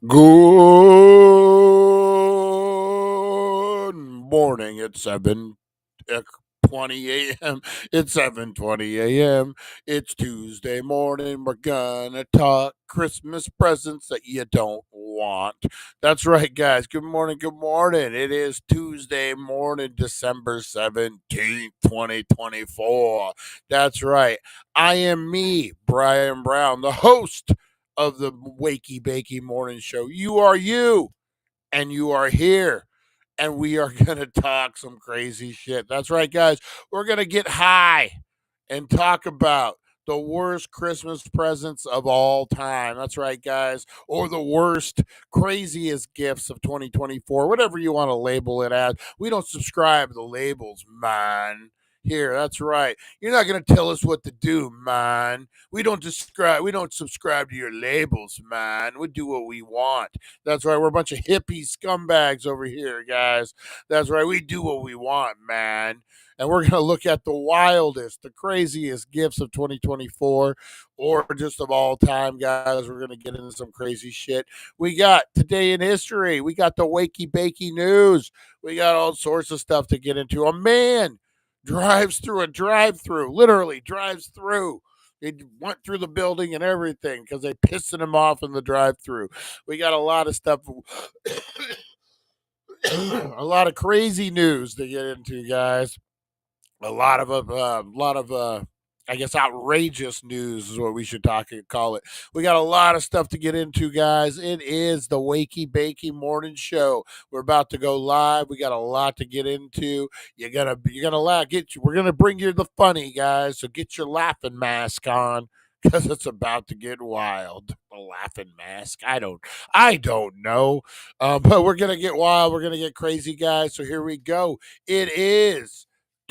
Good morning. It's 7:20 a.m. It's 7:20 a.m. It's Tuesday morning. We're gonna talk Christmas presents that you don't want. That's right, guys. Good morning. Good morning. It is Tuesday morning, December 17th, 2024. That's right. I am me, Brian Brown, the host of the Wakey Bakey Morning Show. You are you, and you are here, and we are going to talk some crazy shit. That's right, guys. We're going to get high and talk about the worst Christmas presents of all time. That's right, guys. Or the worst, craziest gifts of 2024, whatever you want to label it as. We don't subscribe to the labels, man. Here, that's right. You're not going to tell us what to do, man. We don't subscribe to your labels, man. We do what we want. That's right. We're a bunch of hippie scumbags over here, guys. That's right. We do what we want, man. And we're going to look at the wildest, the craziest gifts of 2024 or just of all time, guys. We're going to get into some crazy shit. We got Today in History. We got the Wakey Bakey News. We got all sorts of stuff to get into. A man drives through a drive-through, literally drives through. He went through the building and everything because they pissing him off in the drive-through. We got a lot of stuff, a lot of crazy news to get into, guys. A lot of I guess outrageous news is what we should call it. We got a lot of stuff to get into, guys. It is the Wakey Bakey Morning Show. We're about to go live. We got a lot to get into. You're gonna laugh. We're gonna bring you the funny, guys. So get your laughing mask on because it's about to get wild. A laughing mask? I don't know. But we're gonna get wild. We're gonna get crazy, guys. So here we go. It is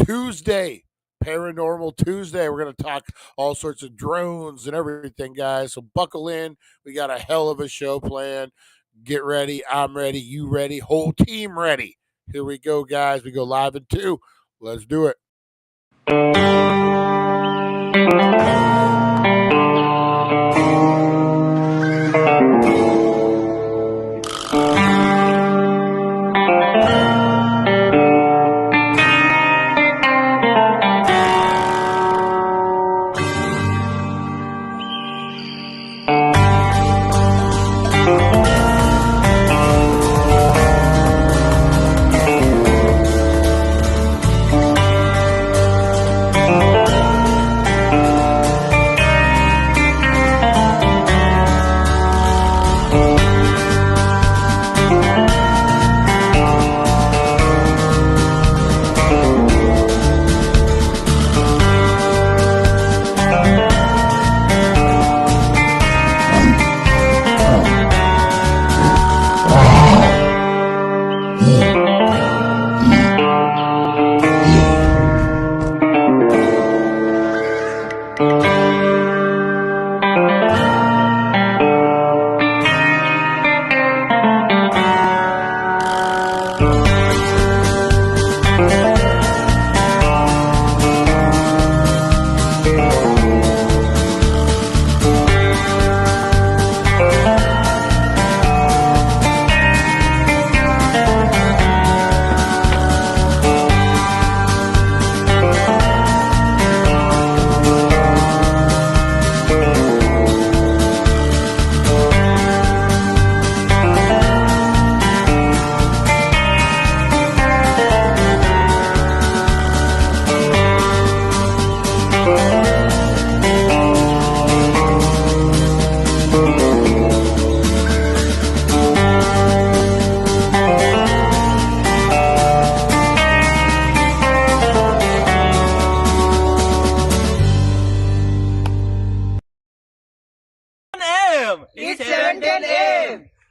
Tuesday. Paranormal Tuesday. We're going to talk all sorts of drones and everything, guys. So buckle in. We got a hell of a show planned. Get ready. I'm ready. You ready? Whole team ready. Here we go, guys. We go live in 2. Let's do it.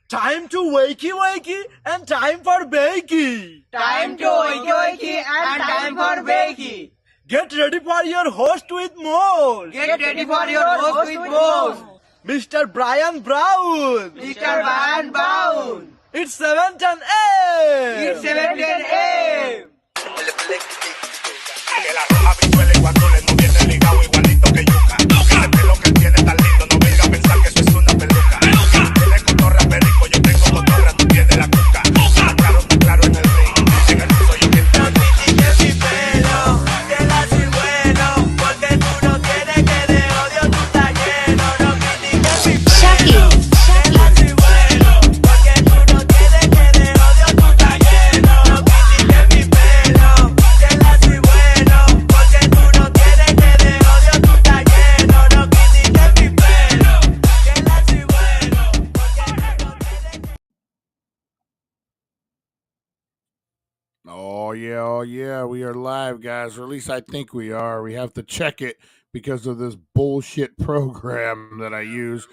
Time to wakey wakey and time for bakey. Time to wakey wakey and time for bakey. Get ready for your host with more. Get ready for your host with more. Mr. Brian Brown. Mr. Brian Brown. It's 7:10 a.m. It's 7:10 a.m. Que la roja visuela cuando le moviese ligado igualito que yuca. El pelo que tiene tan lindo, no venga a pensar que eso es una peluca. Tiene cotorra perico. Oh yeah, we are live, guys, or at least I think we are. We have to check it because of this bullshit program that I use.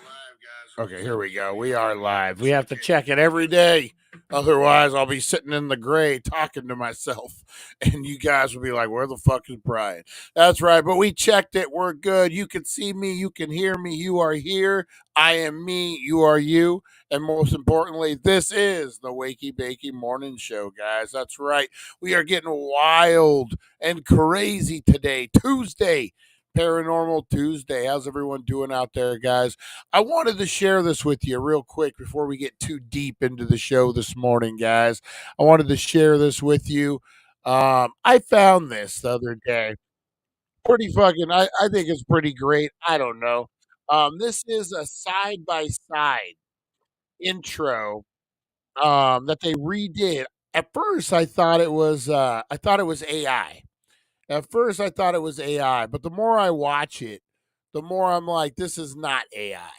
Okay, here we go. We are live. We have to check it every day. Otherwise, I'll be sitting in the gray talking to myself, and you guys will be like, "Where the fuck is Brian?" That's right, but we checked it. We're good. You can see me. You can hear me. You are here. I am me. You are you. And most importantly, this is the Wakey Bakey Morning Show, guys. That's right. We are getting wild and crazy today, Tuesday, Paranormal Tuesday. How's everyone doing out there, guys? I wanted to share this with you real quick before we get too deep into the show this morning, guys. I wanted to share this with you. I found this the other day. Pretty fucking, I think it's pretty great. I don't know. This is a side by side intro that they redid. At first, I thought it was AI. At first, I thought it was AI, but the more I watch it, the more I'm like, this is not AI.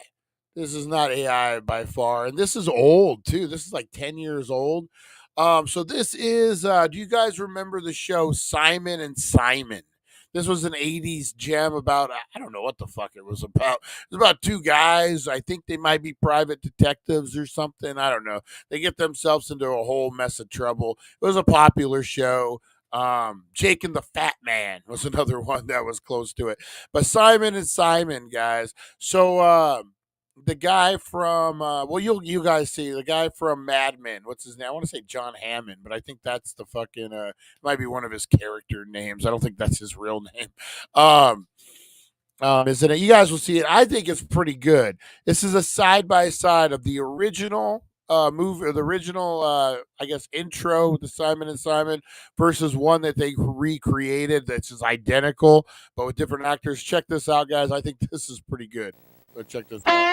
This is not AI by far, and this is old too. This is like 10 years old. So this is. Do you guys remember the show Simon and Simon? This was an '80s gem about I don't know what the fuck it was about. It was about two guys. I think they might be private detectives or something. I don't know. They get themselves into a whole mess of trouble. It was a popular show. Jake and the Fat Man was another one that was close to it. But Simon and Simon, guys. So the guy from well, you guys see the guy from Mad Men. What's his name? I want to say John Hammond, but I think that's the fucking might be one of his character names. I don't think that's his real name. Um, isn't it? You guys will see it. I think it's pretty good. This is a side by side of the original movie, or the original, I guess, intro with the Simon and Simon versus one that they recreated that's just identical but with different actors. Check this out, guys. I think this is pretty good. Let's check this out.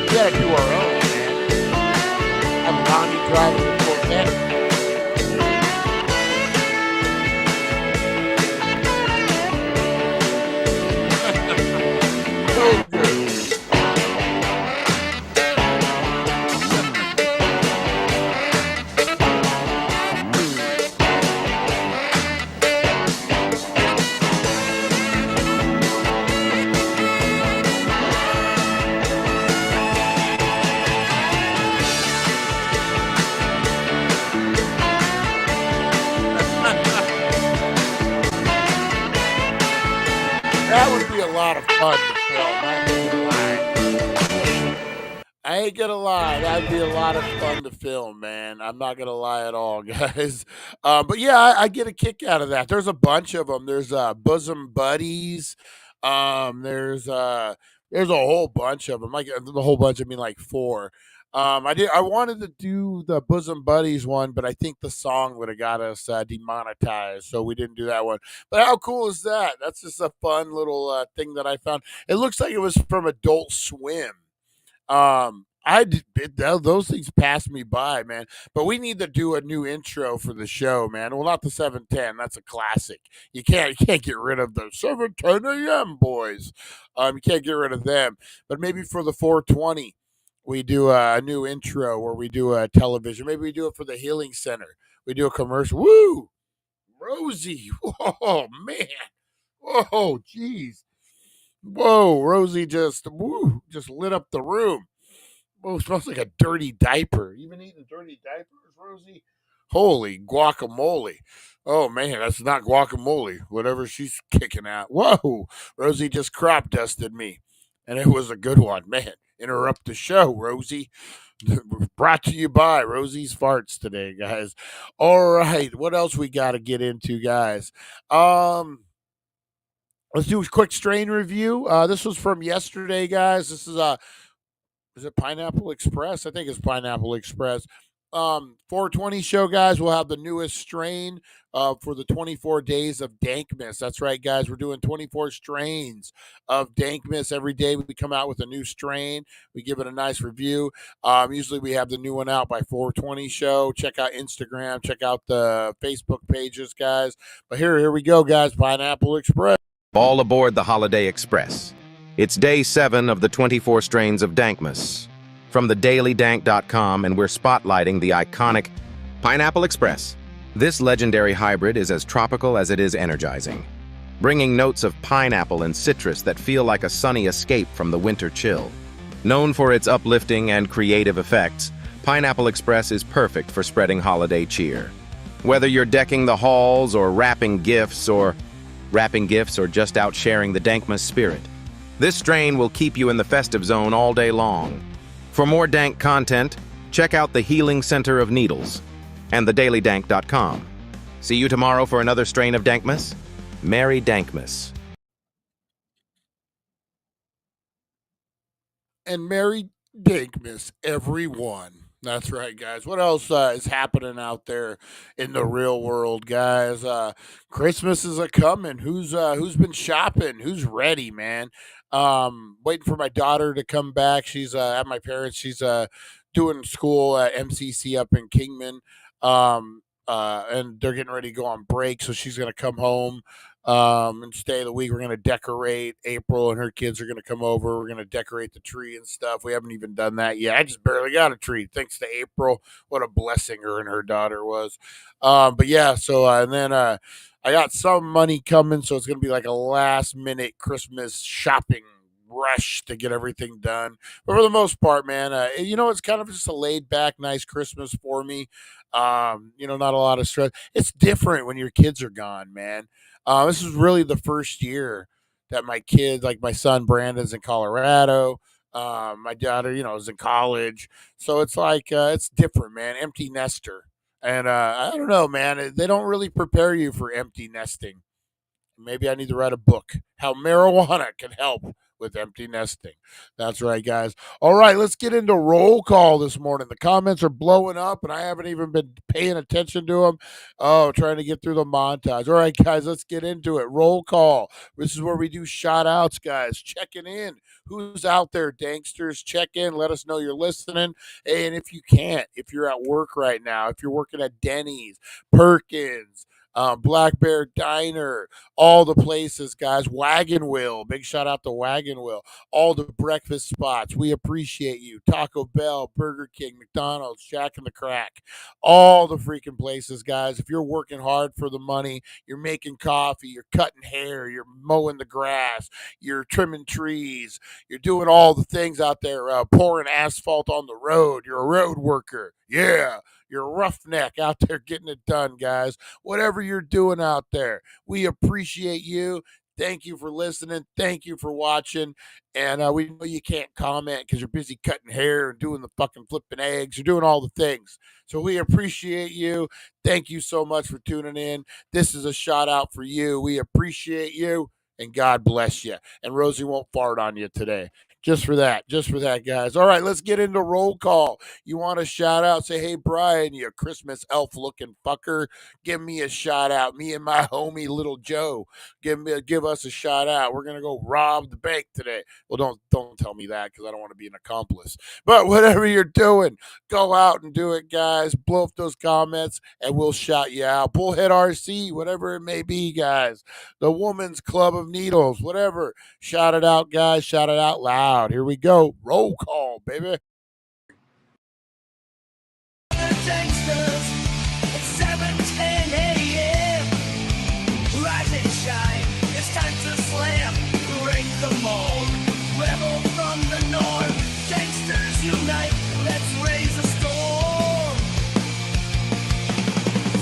We gotta do our own, man. Have Ronnie driving the Corvette. So good. That would be a lot of fun to film. I ain't gonna lie. That'd be a lot of fun to film, man. I'm not gonna lie at all, guys. But yeah, I get a kick out of that. There's a bunch of them. There's bosom buddies. There's a whole bunch of them. Like the whole bunch. I mean, like four. I wanted to do the bosom buddies one, but I think the song would have got us demonetized, so we didn't do that one. But how cool is that? That's just a fun little thing that I found. It looks like it was from Adult Swim. Those things passed me by, man. But we need to do a new intro for the show, man. Well, not the 7:10. That's a classic. You can't get rid of the 7:10 a.m. boys. You can't get rid of them. But maybe for the 4:20, we do a new intro where we do a television. Maybe we do it for the Healing Center. We do a commercial. Woo, Rosie. Oh man. Whoa, jeez. Whoa, Rosie just lit up the room. Whoa, smells like a dirty diaper. You been eating dirty diapers, Rosie? Holy guacamole. Oh man, that's not guacamole. Whatever she's kicking out. Whoa, Rosie just crop dusted me. And it was a good one, man. Interrupt the show, Rosie. Brought to you by Rosie's Farts today, guys. All right, what else we got to get into, guys? Let's do a quick strain review. This was from yesterday, guys. This is it Pineapple Express? I think it's Pineapple Express. 420 show, guys. We'll have the newest strain for the 24 days of Dankmas. That's right, guys. We're doing 24 strains of Dankmas every day. We come out with a new strain. We give it a nice review. Usually we have the new one out by 420 show. Check out Instagram. Check out the Facebook pages, guys. But here we go, guys. Pineapple Express. All aboard the Holiday Express. It's day 7 of the 24 strains of Dankmas. From thedailydank.com, and we're spotlighting the iconic Pineapple Express. This legendary hybrid is as tropical as it is energizing, bringing notes of pineapple and citrus that feel like a sunny escape from the winter chill. Known for its uplifting and creative effects, Pineapple Express is perfect for spreading holiday cheer. Whether you're decking the halls or wrapping gifts or just out sharing the Dankmas spirit, this strain will keep you in the festive zone all day long. For more Dank content, check out the Healing Center of Needles and thedailydank.com. See you tomorrow for another strain of Dankmas. Merry Dankmas. And Merry Dankmas, everyone. That's right, guys. What else is happening out there in the real world, guys? Christmas is a coming. Who's been shopping? Who's ready, man? Waiting for my daughter to come back. She's at my parents. She's doing school at MCC up in Kingman. And they're getting ready to go on break, so she's gonna come home and stay the week. We're gonna decorate. April and her kids are gonna come over. We're gonna decorate the tree and stuff. We haven't even done that yet. I just barely got a tree, thanks to April. What a blessing her and her daughter was. But yeah, so and then I got some money coming, so it's gonna be like a last minute Christmas shopping rush to get everything done. But for the most part, man, it's kind of just a laid back, nice Christmas for me. Not a lot of stress. It's different when your kids are gone, man. This is really the first year that my kids, like my son Brandon's in Colorado. My daughter, is in college. So it's like, it's different, man. Empty nester. And I don't know, man. They don't really prepare you for empty nesting. Maybe I need to write a book, How Marijuana Can Help with Empty Nesting. That's right, guys. All right, let's get into roll call this morning. The comments are blowing up, and I haven't even been paying attention to them. Oh, trying to get through the montage. All right, guys, let's get into it. Roll call. This is where we do shout outs, guys. Checking in. Who's out there, Danksters? Check in. Let us know you're listening. Hey, and if you can't, if you're at work right now, if you're working at Denny's, Perkins, Black Bear Diner, all the places, guys. Wagon Wheel, big shout out to Wagon Wheel. All the breakfast spots, we appreciate you. Taco Bell, Burger King, McDonald's, Jack in the Crack, all the freaking places, guys. If you're working hard for the money, you're making coffee, you're cutting hair, you're mowing the grass, you're trimming trees, you're doing all the things out there, pouring asphalt on the road. You're a road worker. Yeah. You're a roughneck out there getting it done, guys. Whatever you're doing out there, we appreciate you. Thank you for listening. Thank you for watching. And we know you can't comment because you're busy cutting hair and doing the fucking flipping eggs. You're doing all the things. So we appreciate you. Thank you so much for tuning in. This is a shout out for you. We appreciate you. And God bless you. And Rosie won't fart on you today. Just for that, guys. All right, let's get into roll call. You want a shout out? Say, hey, Brian, you Christmas elf looking fucker. Give me a shout out. Me and my homie, little Joe. Give us a shout out. We're gonna go rob the bank today. Well, don't tell me that because I don't want to be an accomplice. But whatever you're doing, go out and do it, guys. Blow up those comments, and we'll shout you out. Bullhead RC, whatever it may be, guys. The Woman's Club of Needles, whatever. Shout it out, guys. Shout it out loud. Here we go. Roll call, baby. It's 7:10 a.m. Rise and shine. It's time to slam. Break the mold. Rebel from the north. Gangsters unite. Let's raise a storm.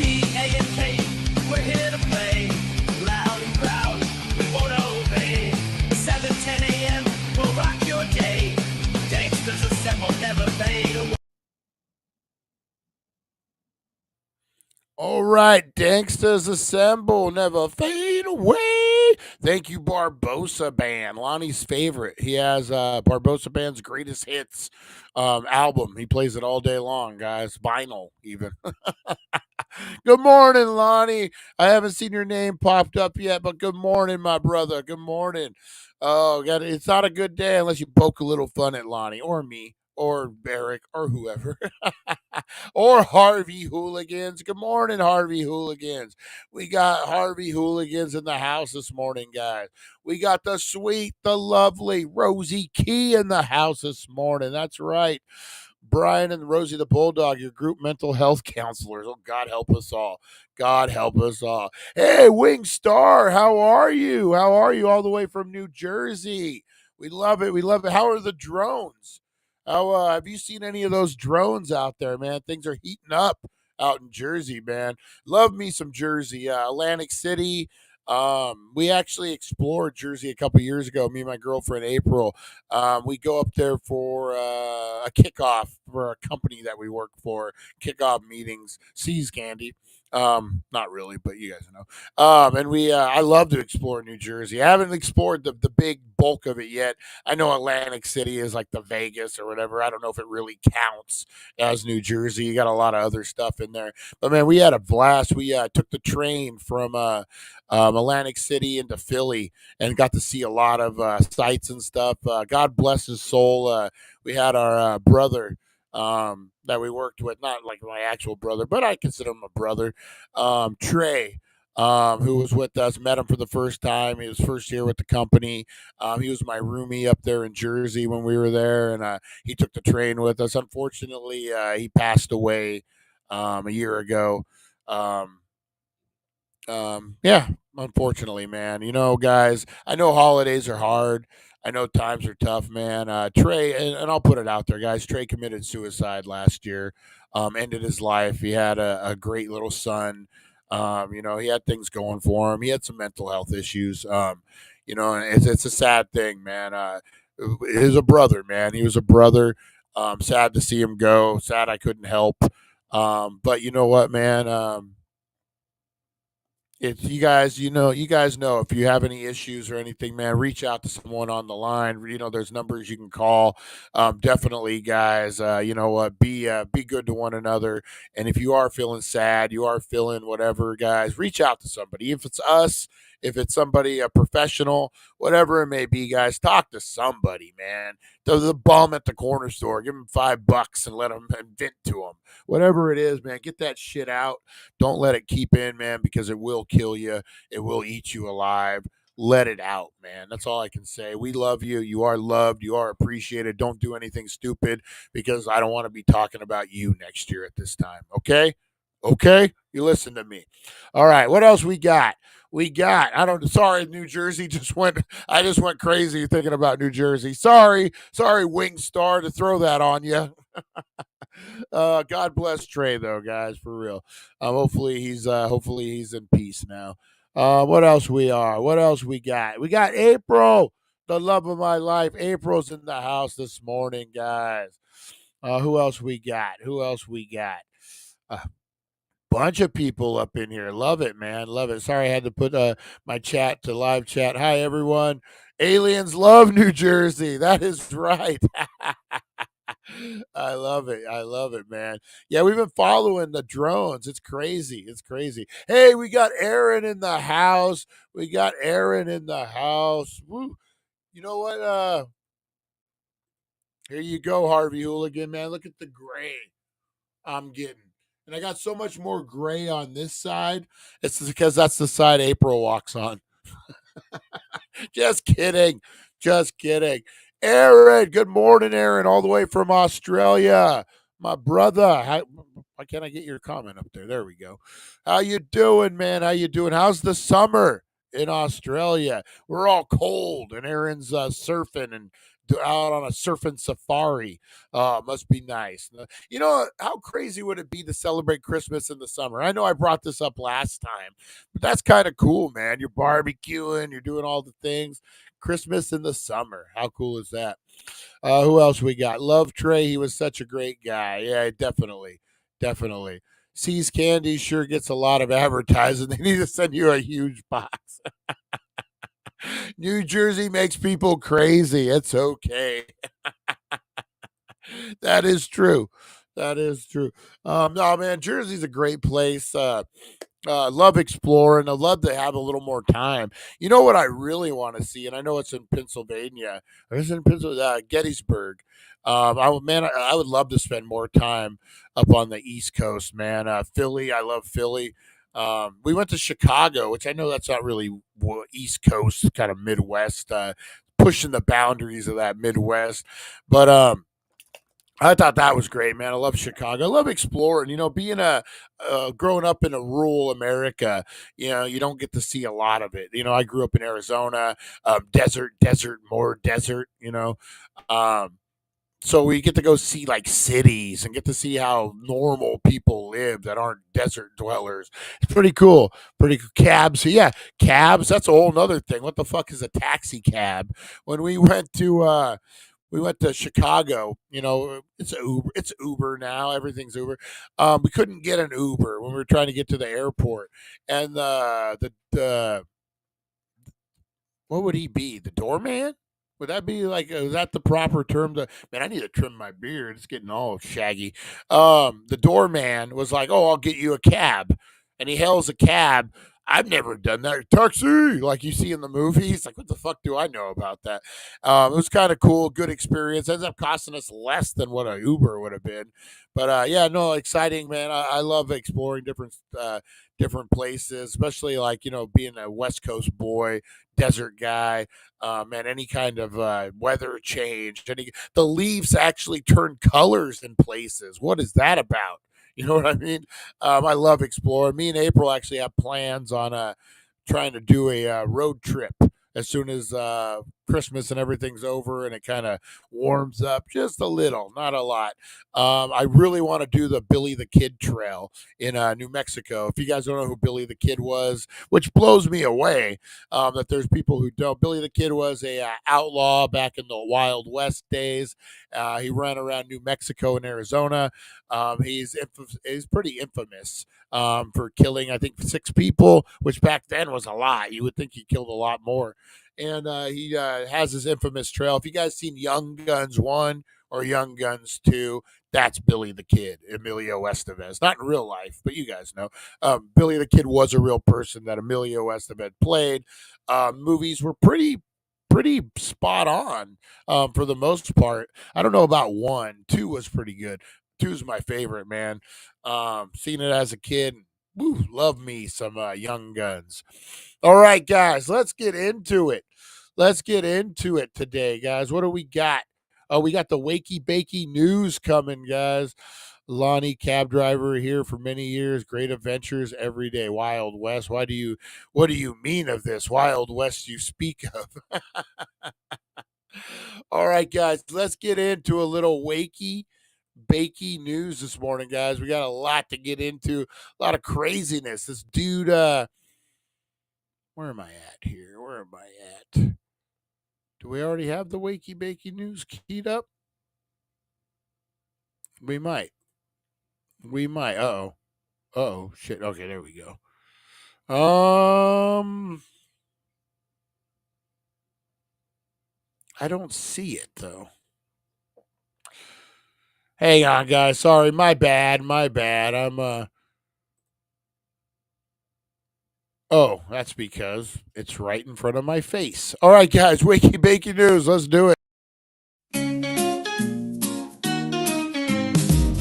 D-A-N-K. We're here to play. Loud and proud. We won't obey. 7:10 a.m. We'll rock your day. Gangsters assemble. Never fade away. All right, Danksters assemble, never fade away. Thank you, Barbosa Band, Lonnie's favorite. He has Barbosa Band's greatest hits album. He plays it all day long, guys. Vinyl, even. Good morning, Lonnie. I haven't seen your name popped up yet, but good morning, my brother. Good morning. Oh, it's not a good day unless you poke a little fun at Lonnie or me or Barrick or whoever. Or Harvey Hooligans. Good morning, Harvey Hooligans. We got Harvey Hooligans in the house this morning, guys. We got the sweet, the lovely Rosie Key in the house this morning. That's right. Brian and Rosie the Bulldog, your group mental health counselors. Oh, God help us all. God help us all. Hey, Wing Star, how are you? How are you all the way from New Jersey? We love it. We love it. How are the drones? How have you seen any of those drones out there, man? Things are heating up out in Jersey, man. Love me some Jersey. Atlantic City. We actually explored Jersey a couple years ago. Me and my girlfriend April. We go up there for a kickoff for a company that we work for. Kickoff meetings. Seas Candy. Not really, but you guys know. And I love to explore New Jersey. I haven't explored the big bulk of it yet. I know Atlantic City is like the Vegas or whatever. I don't know if it really counts as New Jersey. You got a lot of other stuff in there. But man, we had a blast. We took the train from Atlantic City into Philly and got to see a lot of sights and stuff. God bless his soul. We had our brother that we worked with, not like my actual brother, but I consider him a brother, Trey. Who was with us, met him for the first time. He was first year with the company. He was my roomie up there in Jersey when we were there, and he took the train with us. Unfortunately, he passed away a year ago. Yeah, unfortunately, man. You know, guys, I know holidays are hard. I know times are tough, man. Trey, and I'll put it out there, guys. Trey committed suicide last year, ended his life. He had a great little son. He had things going for him. He had some mental health issues. And it's a sad thing, man. He was a brother, man. He was a brother. Sad to see him go. Sad I couldn't help. But you know what, man? It's you guys know if you have any issues or anything, man, reach out to someone on the line. There's numbers you can call. Definitely, guys. You know what? Be good to one another. And if you are feeling sad, you are feeling whatever, guys, reach out to somebody. If it's us, if it's somebody, a professional, whatever it may be, guys, talk to somebody, man. To the bum at the corner store, give him $5 and let him vent to him. Whatever it is, man, get that shit out. Don't let it keep in, man, because it will kill you. It will eat you alive. Let it out, man. That's all I can say. We love you. You are loved. You are appreciated. Don't do anything stupid because I don't want to be talking about you next year at this time. Okay? Okay? You listen to me. All right. What else we got? Sorry, New Jersey I just went crazy thinking about New Jersey. Sorry, Wing Star, to throw that on you. God bless Trey, though, guys, for real. Hopefully he's in peace now. What else we got? We got April, the love of my life. April's in the house this morning, guys. Who else we got? Bunch of people up in here. Love it, man. Love it. Sorry I had to put my chat to live chat. Hi, everyone. Aliens love New Jersey. That is right. I love it. I love it, man. Yeah, we've been following the drones. It's crazy. It's crazy. Hey, we got Aaron in the house. Woo. You know what? Here you go, Harvey Hooligan, man. Look at the gray I'm getting. And I got so much more gray on this side. It's because that's the side April walks on. Just kidding. Aaron, good morning, Aaron, all the way from Australia. My brother. Why can't I get your comment up there? There we go. How you doing, man? How you doing? How's the summer in Australia? We're all cold, and Aaron's surfing and out on a surfing safari. Must be nice. You know, how crazy would it be to celebrate Christmas in the summer? I know I brought this up last time, but that's kind of cool, man. You're barbecuing, you're doing all the things. Christmas in the summer. How cool is that? Who else we got? Love Trey. He was such a great guy. Yeah, definitely. Seas Candy sure gets a lot of advertising. They need to send you a huge box. New Jersey makes people crazy. It's okay. That is true. That is true. No, man, Jersey's a great place. Love exploring. I love to have a little more time. You know what I really want to see, and I know it's in Pennsylvania. Or is it in Pennsylvania? Gettysburg. I would love to spend more time up on the East Coast, man. Philly, I love Philly. We went to Chicago, which I know that's not really East Coast, kind of Midwest, pushing the boundaries of that Midwest. But I thought that was great, man. I love Chicago. I love exploring. You know, being growing up in a rural America, you know, you don't get to see a lot of it. You know, I grew up in Arizona, desert, more desert. You know, um, so we get to go see like cities and get to see how normal people live that aren't desert dwellers. It's pretty cool. Pretty cool. Cabs. So yeah, cabs. That's a whole nother thing. What the fuck is a taxi cab? When we went to Chicago. You know, it's Uber. It's Uber now. Everything's Uber. We couldn't get an Uber when we were trying to get to the airport, and the what would he be? The doorman? Would that be like? Is that the proper term? To man, I need to trim my beard. It's getting all shaggy. The doorman was like, "Oh, I'll get you a cab," and he hails a cab. I've never done that. Taxi, like you see in the movies. Like, what the fuck do I know about that? It was kind of cool, good experience. Ends up costing us less than what a Uber would have been. But yeah, no, exciting, man. I love exploring different places, especially like being a West Coast boy, desert guy. And any kind of weather change. The leaves actually turn colors in places. What is that about? You know what I mean? I love exploring. Me and April actually have plans on trying to do a road trip as soon as Christmas and everything's over and it kind of warms up just a little, not a lot. I really want to do the Billy the Kid Trail in New Mexico. If you guys don't know who Billy the Kid was, which blows me away that there's people who don't. Billy the Kid was a outlaw back in the Wild West days. He ran around New Mexico and Arizona. He's pretty infamous for killing, I think, 6 people, which back then was a lot. You would think he killed a lot more. And he has his infamous trail. If you guys seen Young Guns 1 or Young Guns 2, that's Billy the Kid, Emilio Estevez. Not in real life, but you guys know. Billy the Kid was a real person that Emilio Estevez played. Movies were pretty spot on for the most part. I don't know about 1. 2 was pretty good. 2 is my favorite, man. Seen it as a kid. Woo, love me some Young Guns. All right, guys, let's get into it. Let's get into it today, guys. What do we got? Oh, we got the Wakey Bakey news coming, guys. Lonnie, cab driver here for many years. Great adventures every day. Wild West. What do you mean of this Wild West you speak of? All right, guys, let's get into a little Wakey Bakey news this morning, guys. We got a lot to get into, a lot of craziness. This dude, where am I at here? Where am I at? Do we already have the Wakey Bakey news keyed up? We might. We might. Uh-oh. Uh-oh. Shit. Okay, there we go. I don't see it, though. Hang on, guys. Sorry, my bad. My bad. Oh, that's because it's right in front of my face. All right, guys. Wakey Bakey news. Let's do it.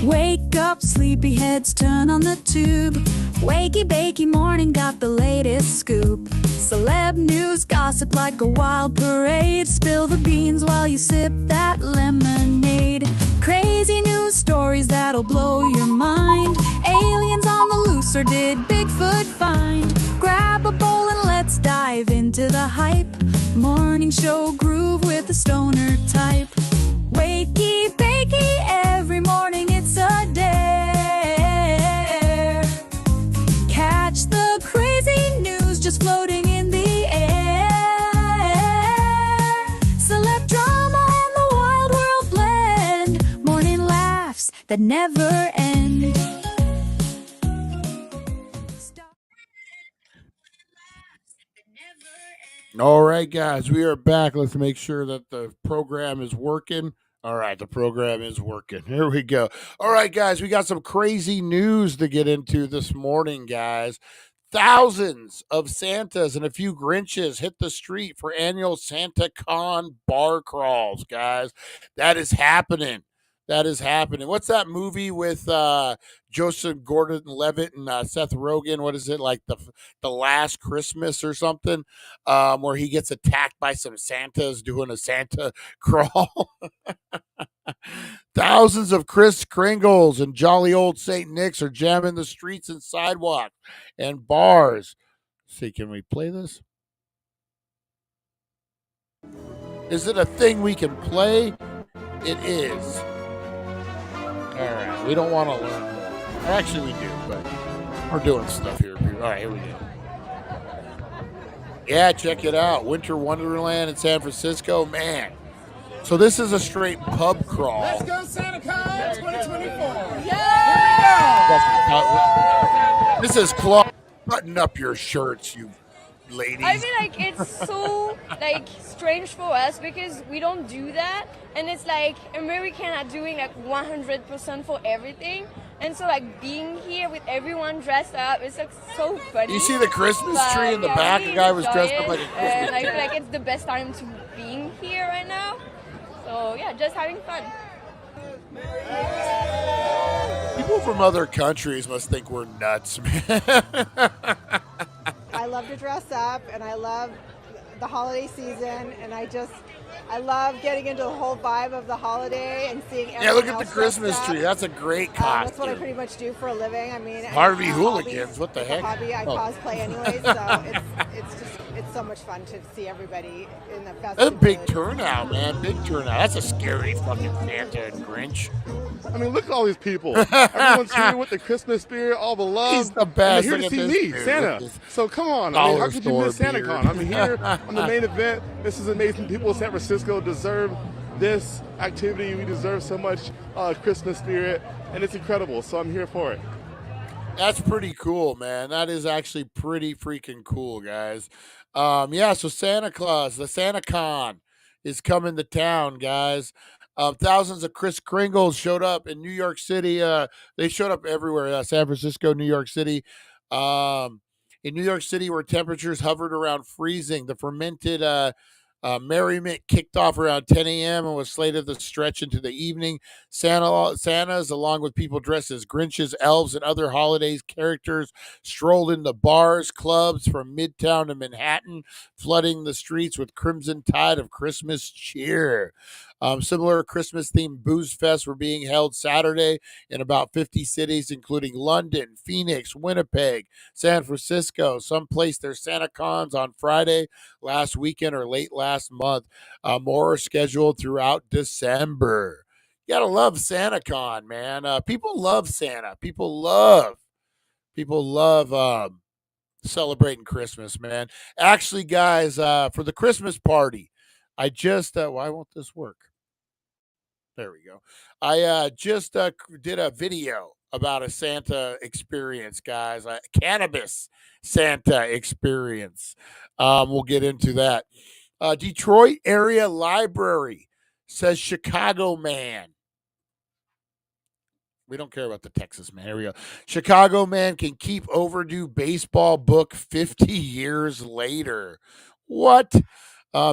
Wake up, sleepyheads, turn on the tube. Wakey Bakey Morning got the latest scoop. Celeb news, gossip like a wild parade. Spill the beans while you sip that lemonade. Crazy news stories that'll blow your mind. Aliens on the loose, or did Bigfoot find? Grab a bowl and let's dive into the hype. Morning show groove with the stoner type. Wakey Bakey, every morning it's a dare. Catch the crazy news just floating in the air. Celeb drama and the wild world blend. Morning laughs that never end. All right, guys, we are back. Let's make sure that the program is working. All right, the program is working. Here we go. All right, guys, we got some crazy news to get into this morning, guys. Thousands of Santas and a few Grinches hit the street for annual Santa Con bar crawls, guys. That is happening. That is happening. What's that movie with Joseph Gordon-Levitt and Seth Rogen? What is it, like the Last Christmas or something? Where he gets attacked by some Santas doing a Santa crawl. Thousands of Kris Kringles and jolly old St. Nick's are jamming the streets and sidewalks and bars. See, can we play this? Is it a thing we can play? It is. All right. We don't want to learn more. Actually, we do, but we're doing stuff here. All right, here we go. Yeah, check it out. Winter Wonderland in San Francisco. Man. So this is a straight pub crawl. Let's go SantaCon 2024. This is Claude. Button up your shirts, you ladies. I feel like it's so like strange for us because we don't do that, and it's like American are doing like 100% for everything, and so like being here with everyone dressed up, it's like so funny. You see the Christmas tree in the back? A guy was dressed up like a Christmas and I tree. feel like it's the best time to being here right now. So yeah, just having fun. People from other countries must think we're nuts, man. I love to dress up, and I love the holiday season, and I love getting into the whole vibe of the holiday and seeing everyone Yeah, look at the else Christmas dressed tree. up. That's a great That's what I costume. pretty much do for a living. I mean, Harvey and Hooligans, what the it's a heck? hobby. I Oh. cosplay anyways, so it's so much fun to see everybody in the festive. That's a big mood. turnout, man. Big turnout. That's a scary fucking Santa and Grinch. I mean, look at all these people. Everyone's here with the Christmas spirit, all the love. He's the best. And they're here to Look see at me, this dude Santa. with his So come on. I mean, how dollar could you miss store SantaCon? beard. I'm here on the main event. This is amazing. People in San Francisco deserve this activity. We deserve so much Christmas spirit, and it's incredible. So I'm here for it. That's pretty cool, man. That is actually pretty freaking cool, guys. Yeah, so Santa Claus, the Santa Con is coming to town, guys. Thousands of Kris Kringles showed up in New York City. They showed up everywhere. San Francisco, New York City. Um, in New York City, where temperatures hovered around freezing, the fermented merriment kicked off around 10 a.m. and was slated to stretch into the evening. Santas, along with people dressed as Grinches, elves, and other holidays characters, strolled into bars, clubs from Midtown to Manhattan, flooding the streets with crimson tide of Christmas cheer. Similar Christmas-themed booze fests were being held Saturday in about 50 cities, including London, Phoenix, Winnipeg, San Francisco. Some placed their Santa Cons on Friday last weekend or late last month. More are scheduled throughout December. You gotta love SantaCon, man. People love Santa. People love celebrating Christmas, man. Actually, guys, for the Christmas party, I just why won't this work? There we go. I just did a video about a Santa experience, guys. A cannabis Santa experience. We'll get into that. Detroit area library says Chicago man. We don't care about the Texas man. Here we go. Chicago man can keep overdue baseball book 50 years later. What?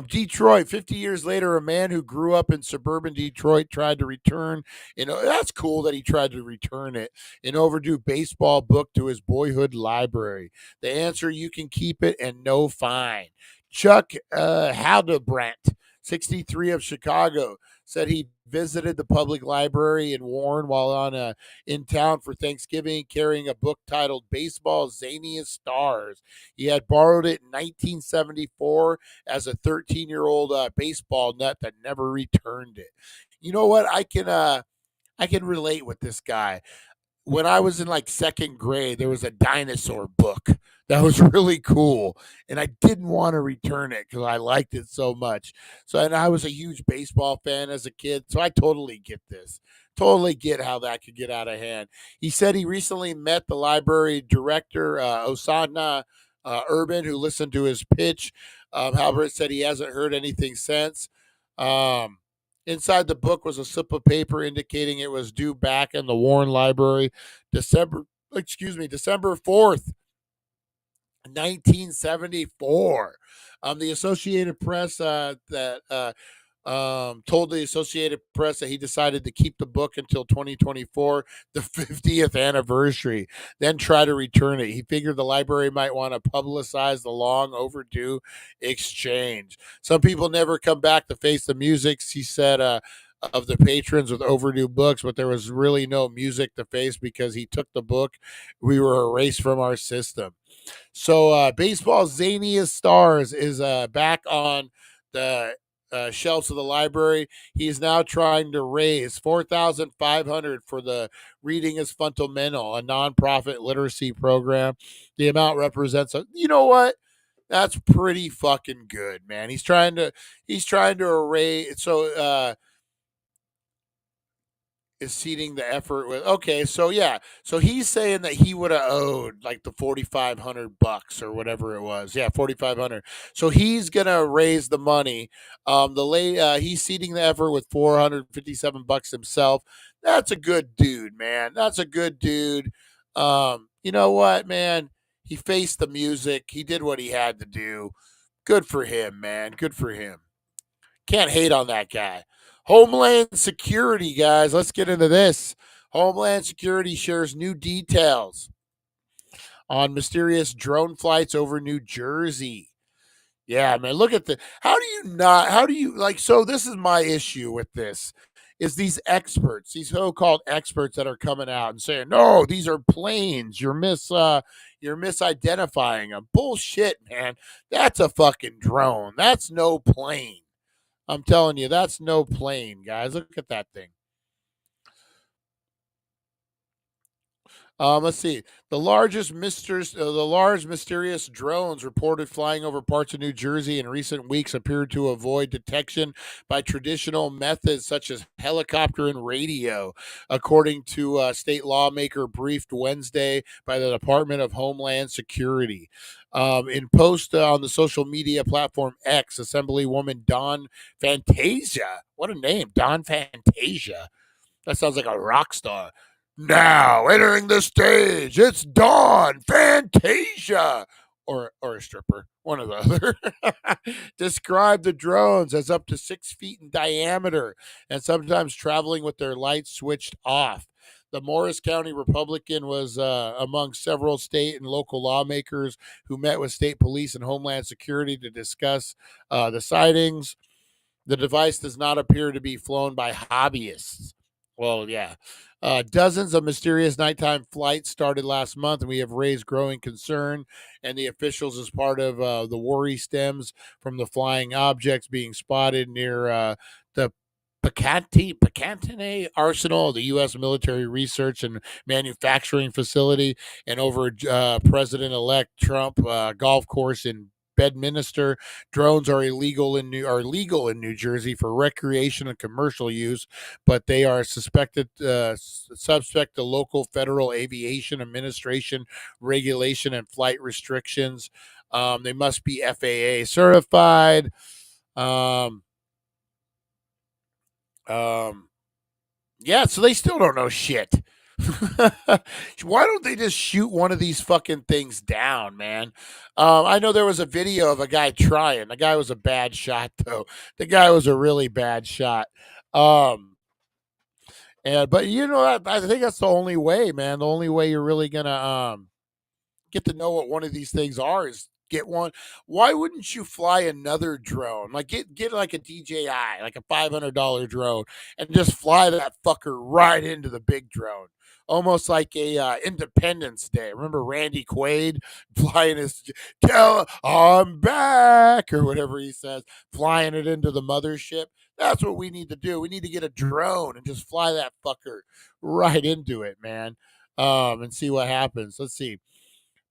Detroit, 50 years later, a man who grew up in suburban Detroit tried to return, that's cool that he tried to return it, an overdue baseball book to his boyhood library. The answer, you can keep it and no fine. Chuck Haldebrandt, 63 of Chicago, said he visited the public library in Warren while in town for Thanksgiving, carrying a book titled Baseball's Zaniest Stars. He had borrowed it in 1974 as a 13-year-old baseball nut that never returned it. You know what? I can relate with this guy. When I was in like second grade, there was a dinosaur book that was really cool, and I didn't want to return it because I liked it so much. So, and I was a huge baseball fan as a kid, so I totally get this. Totally get how that could get out of hand. He said he recently met the library director, Osana Urban, who listened to his pitch. Halbert said he hasn't heard anything since. Inside the book was a slip of paper indicating it was due back in the Warren Library, December 4th, 1974. The Associated Press told the Associated Press that he decided to keep the book until 2024, the 50th anniversary, then try to return it. He figured the library might want to publicize the long overdue exchange. Some people never come back to face the music, he said, of the patrons with overdue books, but there was really no music to face because he took the book. We were erased from our system. So baseball's zaniest stars is back on the shelves of the library. He is now trying to raise $4,500 for the Reading is Fundamental, a nonprofit literacy program. The amount represents you know what? That's pretty fucking good, man. He's trying to erase. So is seeding the effort with okay, so yeah, so he's saying that he would have owed like the $4,500 or whatever it was. Yeah, 4,500. So he's gonna raise the money. He's seeding the effort with $457 himself. That's a good dude, man. That's a good dude. You know what, man? He faced the music. He did what he had to do. Good for him, man. Good for him. Can't hate on that guy. Homeland Security, guys. Let's get into this. Homeland Security shares new details on mysterious drone flights over New Jersey. Yeah, man. Look at the. How do you like? So this is my issue with this. Is these experts, these so-called experts that are coming out and saying, "No, these are planes. You're misidentifying them." Bullshit, man. That's a fucking drone. That's no plane. I'm telling you, that's no plane, guys. Look at that thing. Let's see. The large mysterious drones reported flying over parts of New Jersey in recent weeks appeared to avoid detection by traditional methods such as helicopter and radio, according to a state lawmaker briefed Wednesday by the Department of Homeland Security. In post on the social media platform X, Assemblywoman Dawn Fantasia, what a name, Dawn Fantasia. That sounds like a rock star. Now entering the stage, it's Dawn Fantasia, or a stripper, one or the other. Described the drones as up to 6 feet in diameter and sometimes traveling with their lights switched off. The Morris County Republican was among several state and local lawmakers who met with state police and Homeland Security to discuss the sightings. The device does not appear to be flown by hobbyists. Well, yeah. Dozens of mysterious nighttime flights started last month, and we have raised growing concern. And the officials, as part of the worry, stems from the flying objects being spotted near the Picantine Arsenal, the U.S. military research and manufacturing facility, and over President-elect Trump golf course in Bedminster. Drones are legal in New Jersey for recreation and commercial use, but they are subject to local Federal Aviation Administration regulation and flight restrictions. They must be FAA certified. Yeah, so they still don't know shit. Why don't they just shoot one of these fucking things down, man? I know there was a video of a guy trying. The guy was a bad shot, though. The guy was a really bad shot. But you know, I think that's the only way, man. The only way you're really gonna get to know what one of these things are is get one. Why wouldn't you fly another drone? Like get like a DJI, like a $500 drone, and just fly that fucker right into the big drone. Almost like a Independence Day. Remember Randy Quaid flying his "Tell I'm back" or whatever he says, flying it into the mothership. That's what we need to do. We need to get a drone and just fly that fucker right into it, man. And see what happens. Let's see.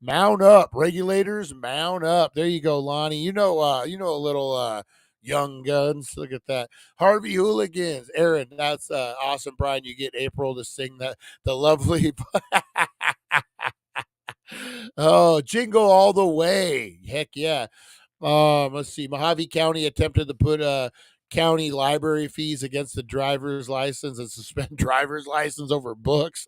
Mount up, regulators. Mount up. There you go, Lonnie. You know a little young guns. Look at that. Harvey Hooligans. Aaron, that's awesome, Brian. You get April to sing the lovely. Oh, jingle all the way. Heck yeah. Let's see. Mojave County attempted to put county library fees against the driver's license and suspend driver's license over books.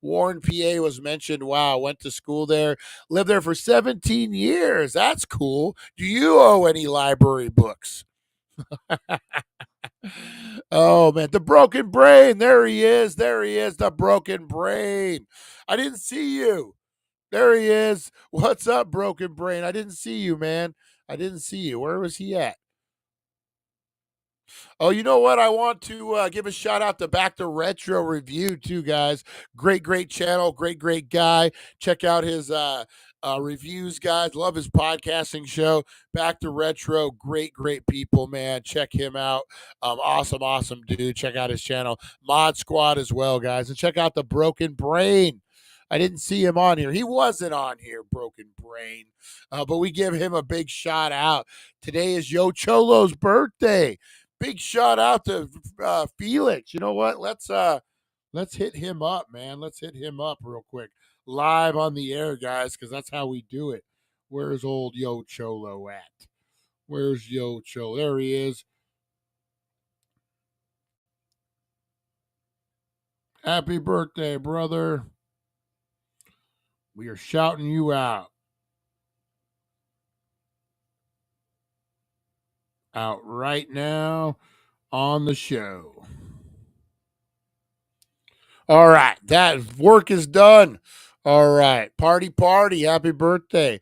Warren, PA was mentioned. Wow, went to school there, lived there for 17 years. That's cool. Do you owe any library books? Oh man, the broken brain. There he is. There he is. The broken brain. I didn't see you. There he is. What's up, broken brain? I didn't see you, man. I didn't see you. Where was he at? Oh, you know what? I want to give a shout out to Back to Retro Review too, guys. Great channel, great guy. Check out his reviews, guys. Love his podcasting show. Back to Retro, great people, man. Check him out. Awesome dude. Check out his channel, Mod Squad as well, guys, and check out the Broken Brain. I didn't see him on here. He wasn't on here, Broken Brain. But we give him a big shout out. Today is Yo Cholo's birthday. Big shout out to Felix. You know what? Let's hit him up, man. Let's hit him up real quick, live on the air, guys, because that's how we do it. Where's old Yo Cholo at? Where's Yo Cholo? There he is. Happy birthday, brother. We are shouting you out. Out right now on the show. All right, that work is done. All right, party, happy birthday.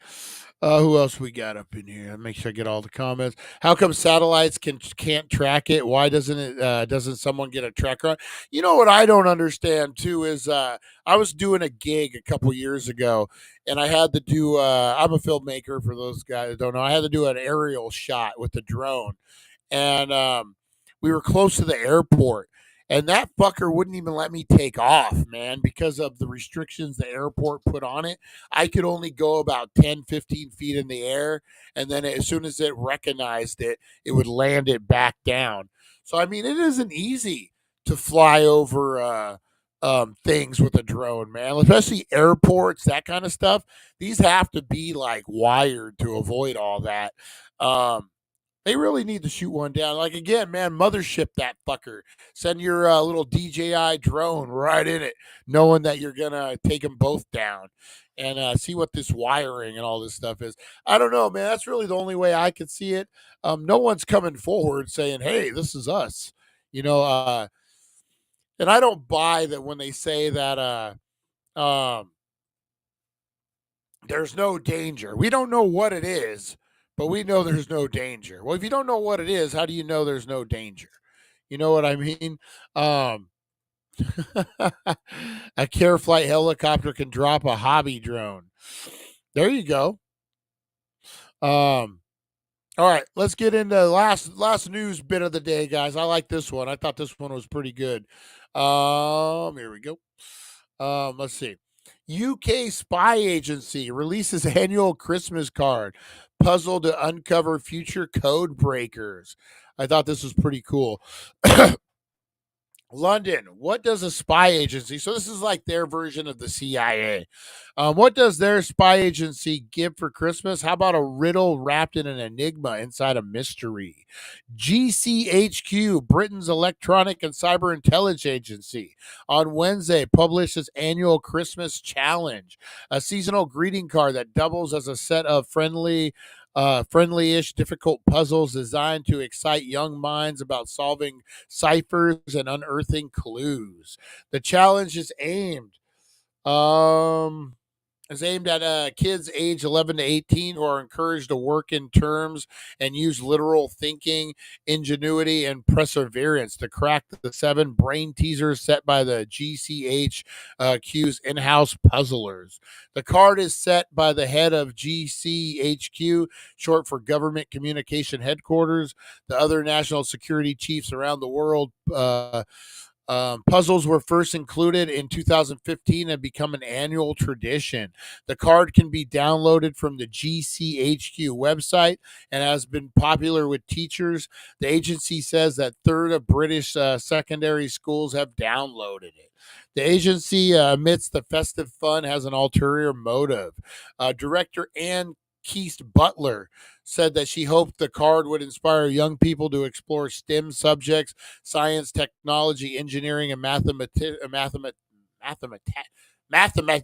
Who else we got up in here? Make sure I get all the comments. How come satellites can't track it? Why doesn't someone get a tracker on? You know what I don't understand too is I was doing a gig a couple years ago, and I had to do. I'm a filmmaker for those guys that don't know. I had to do an aerial shot with the drone, and we were close to the airport. And that fucker wouldn't even let me take off, man, because of the restrictions the airport put on it. I could only go about 10, 15 feet in the air. And then as soon as it recognized it, it would land it back down. So, I mean, it isn't easy to fly over things with a drone, man, especially airports, that kind of stuff. These have to be like wired to avoid all that. They really need to shoot one down. Like, again, man, mothership that fucker. Send your little DJI drone right in it, knowing that you're going to take them both down and see what this wiring and all this stuff is. I don't know, man. That's really the only way I could see it. No one's coming forward saying, hey, this is us. You know, and I don't buy that when they say that there's no danger. We don't know what it is, but we know there's no danger. Well, if you don't know what it is, how do you know there's no danger? You know what I mean? A care flight helicopter can drop a hobby drone. There you go. All right, let's get into last news bit of the day, guys. I like this one. I thought this one was pretty good. Here we go. Let's see. UK spy agency releases annual Christmas card puzzle to uncover future code breakers. I thought this was pretty cool. London, what does a spy agency? So this is like their version of the CIA. What does their spy agency give for Christmas? How about a riddle wrapped in an enigma inside a mystery? GCHQ, Britain's Electronic and Cyber Intelligence Agency, on Wednesday published its annual Christmas challenge, a seasonal greeting card that doubles as a set of friendly-ish difficult puzzles designed to excite young minds about solving ciphers and unearthing clues. The challenge is aimed at kids age 11 to 18 who are encouraged to work in terms and use literal thinking, ingenuity, and perseverance to crack the 7 brain teasers set by the GCHQ's in-house puzzlers. The card is set by the head of GCHQ, short for Government Communication Headquarters. The other national security chiefs around the world Puzzles were first included in 2015 and become an annual tradition. The card can be downloaded from the GCHQ website and has been popular with teachers. The agency says that third of British secondary schools have downloaded it. The agency admits the festive fun has an ulterior motive. Director Ann Keast Butler said that she hoped the card would inspire young people to explore STEM subjects, science, technology, engineering, and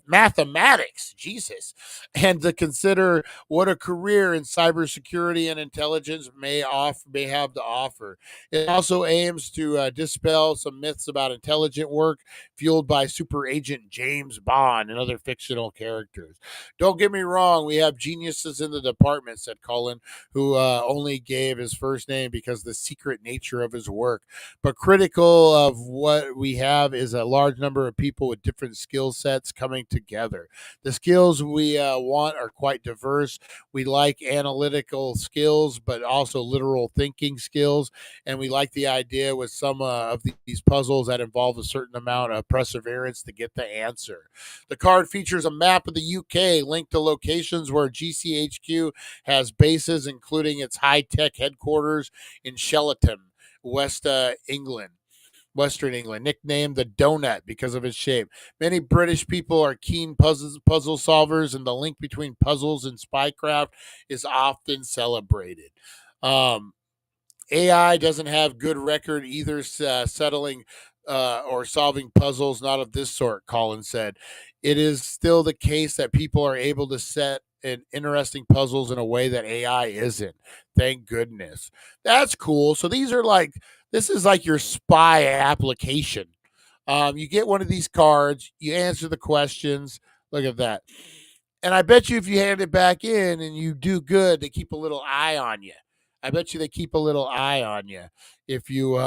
mathematics, Jesus, and to consider what a career in cybersecurity and intelligence may have to offer. It also aims to dispel some myths about intelligent work fueled by super agent James Bond and other fictional characters. Don't get me wrong, we have geniuses in the department, said Cullen, who only gave his first name because the secret nature of his work. But critical of what we have is a large number of people with different skill sets coming together. The skills we want are quite diverse. We like analytical skills, but also literal thinking skills. And we like the idea with some of these puzzles that involve a certain amount of perseverance to get the answer. The card features a map of the UK linked to locations where GCHQ has bases, including its high-tech headquarters in Shelaton, Western England, nicknamed the Donut because of its shape. Many British people are keen puzzle solvers, and the link between puzzles and spycraft is often celebrated. AI doesn't have good record either settling or solving puzzles, not of this sort, Colin said. It is still the case that people are able to set interesting puzzles in a way that AI isn't. Thank goodness. That's cool. So this is like your spy application. You get one of these cards, you answer the questions. Look at that. And I bet you if you hand it back in and you do good, they keep a little eye on you. I bet you they keep a little eye on you if you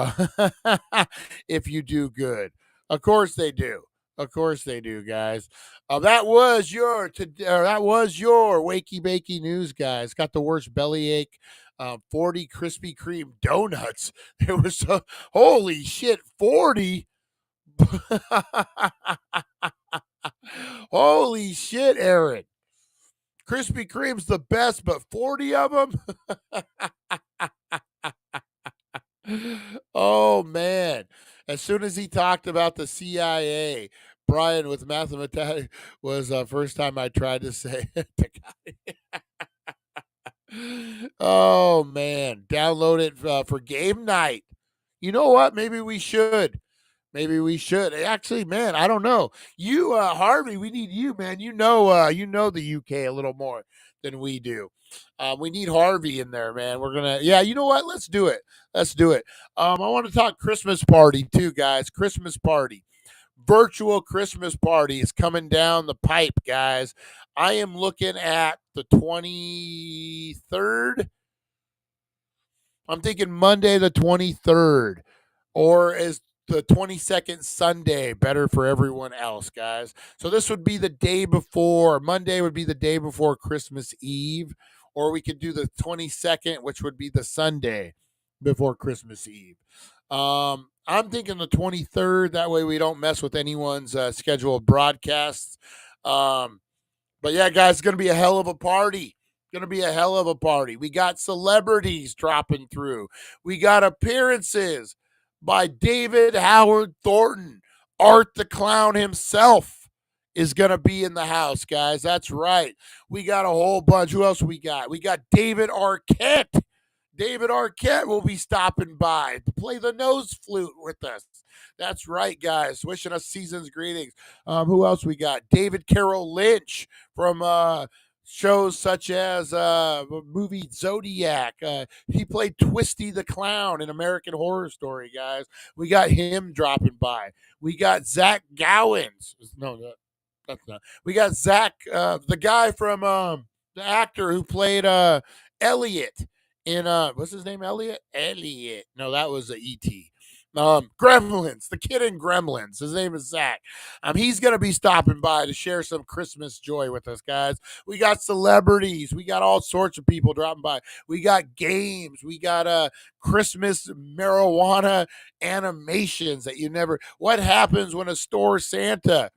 if you do good. Of course they do. Of course they do, guys. That was your Wakey Bakey news, guys. Got the worst bellyache. 40 Krispy Kreme donuts. There was holy shit, 40. Holy shit, Aaron. Krispy Kreme's the best, but 40 of them? Oh, man. As soon as he talked about the CIA, Brian with mathematics was the first time I tried to say it. Oh, man. Download it for game night. You know what? Maybe we should. Maybe we should. Actually, man, I don't know. You, Harvey, we need you, man. You know the UK a little more than we do. We need Harvey in there, man. Yeah, you know what? Let's do it. Let's do it. I want to talk Christmas party too, guys. Christmas party. Virtual Christmas party is coming down the pipe, guys. I am looking at the 23rd. I'm thinking Monday the 23rd. Or is the 22nd Sunday better for everyone else, guys? So this would be the day before. Monday would be the day before Christmas Eve. Or we could do the 22nd, which would be the Sunday before Christmas Eve. I'm thinking the 23rd. That way we don't mess with anyone's scheduled broadcasts. But yeah, guys, it's going to be a hell of a party. Going to be a hell of a party. We got celebrities dropping through. We got appearances by David Howard Thornton. Art the Clown himself is going to be in the house, guys. That's right. We got a whole bunch. Who else we got? We got David Arquette. David Arquette will be stopping by to play the nose flute with us. That's right, guys. Wishing us season's greetings. Who else we got? David Carroll Lynch from shows such as movie Zodiac. He played Twisty the Clown in American Horror Story, guys. We got him dropping by. We got Zach Gowans. No, that's not. We got Zach, the guy from the actor who played Elliot in what's his name? Elliot. No, that was E.T. Gremlins, the kid in Gremlins. His name is Zach. He's going to be stopping by to share some Christmas joy with us, guys. We got celebrities. We got all sorts of people dropping by. We got games. We got Christmas marijuana animations that you never. What happens when a store Santa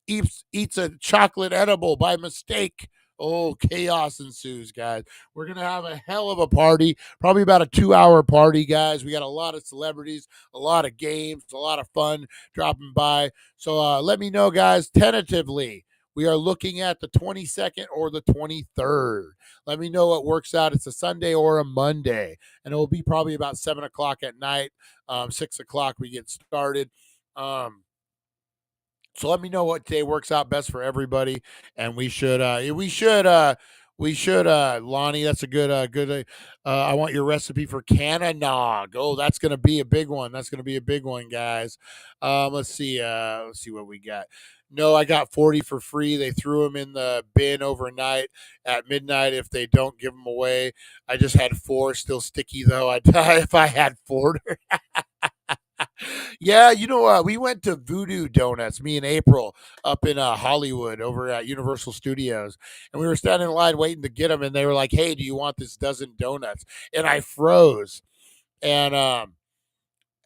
eats a chocolate edible by mistake? Oh, chaos ensues, guys. We're going to have a hell of a party, probably about a 2-hour party, guys. We got a lot of celebrities, a lot of games, a lot of fun dropping by. So let me know, guys, tentatively. We are looking at the 22nd or the 23rd. Let me know what works out. It's a Sunday or a Monday, and it will be probably about 7 o'clock at night. 6 o'clock we get started. So let me know what day works out best for everybody, and Lonnie. That's a good. I want your recipe for Cananog. Oh, that's gonna be a big one. That's gonna be a big one, guys. Let's see. Let's see what we got. No, I got 40 for free. They threw them in the bin overnight at midnight. If they don't give them away, I just had 4 still sticky though. I'd die if I had 4. Yeah, we went to Voodoo Donuts, me and April, up in Hollywood over at Universal Studios. And we were standing in line waiting to get them. And they were like, hey, do you want this dozen donuts? And I froze. And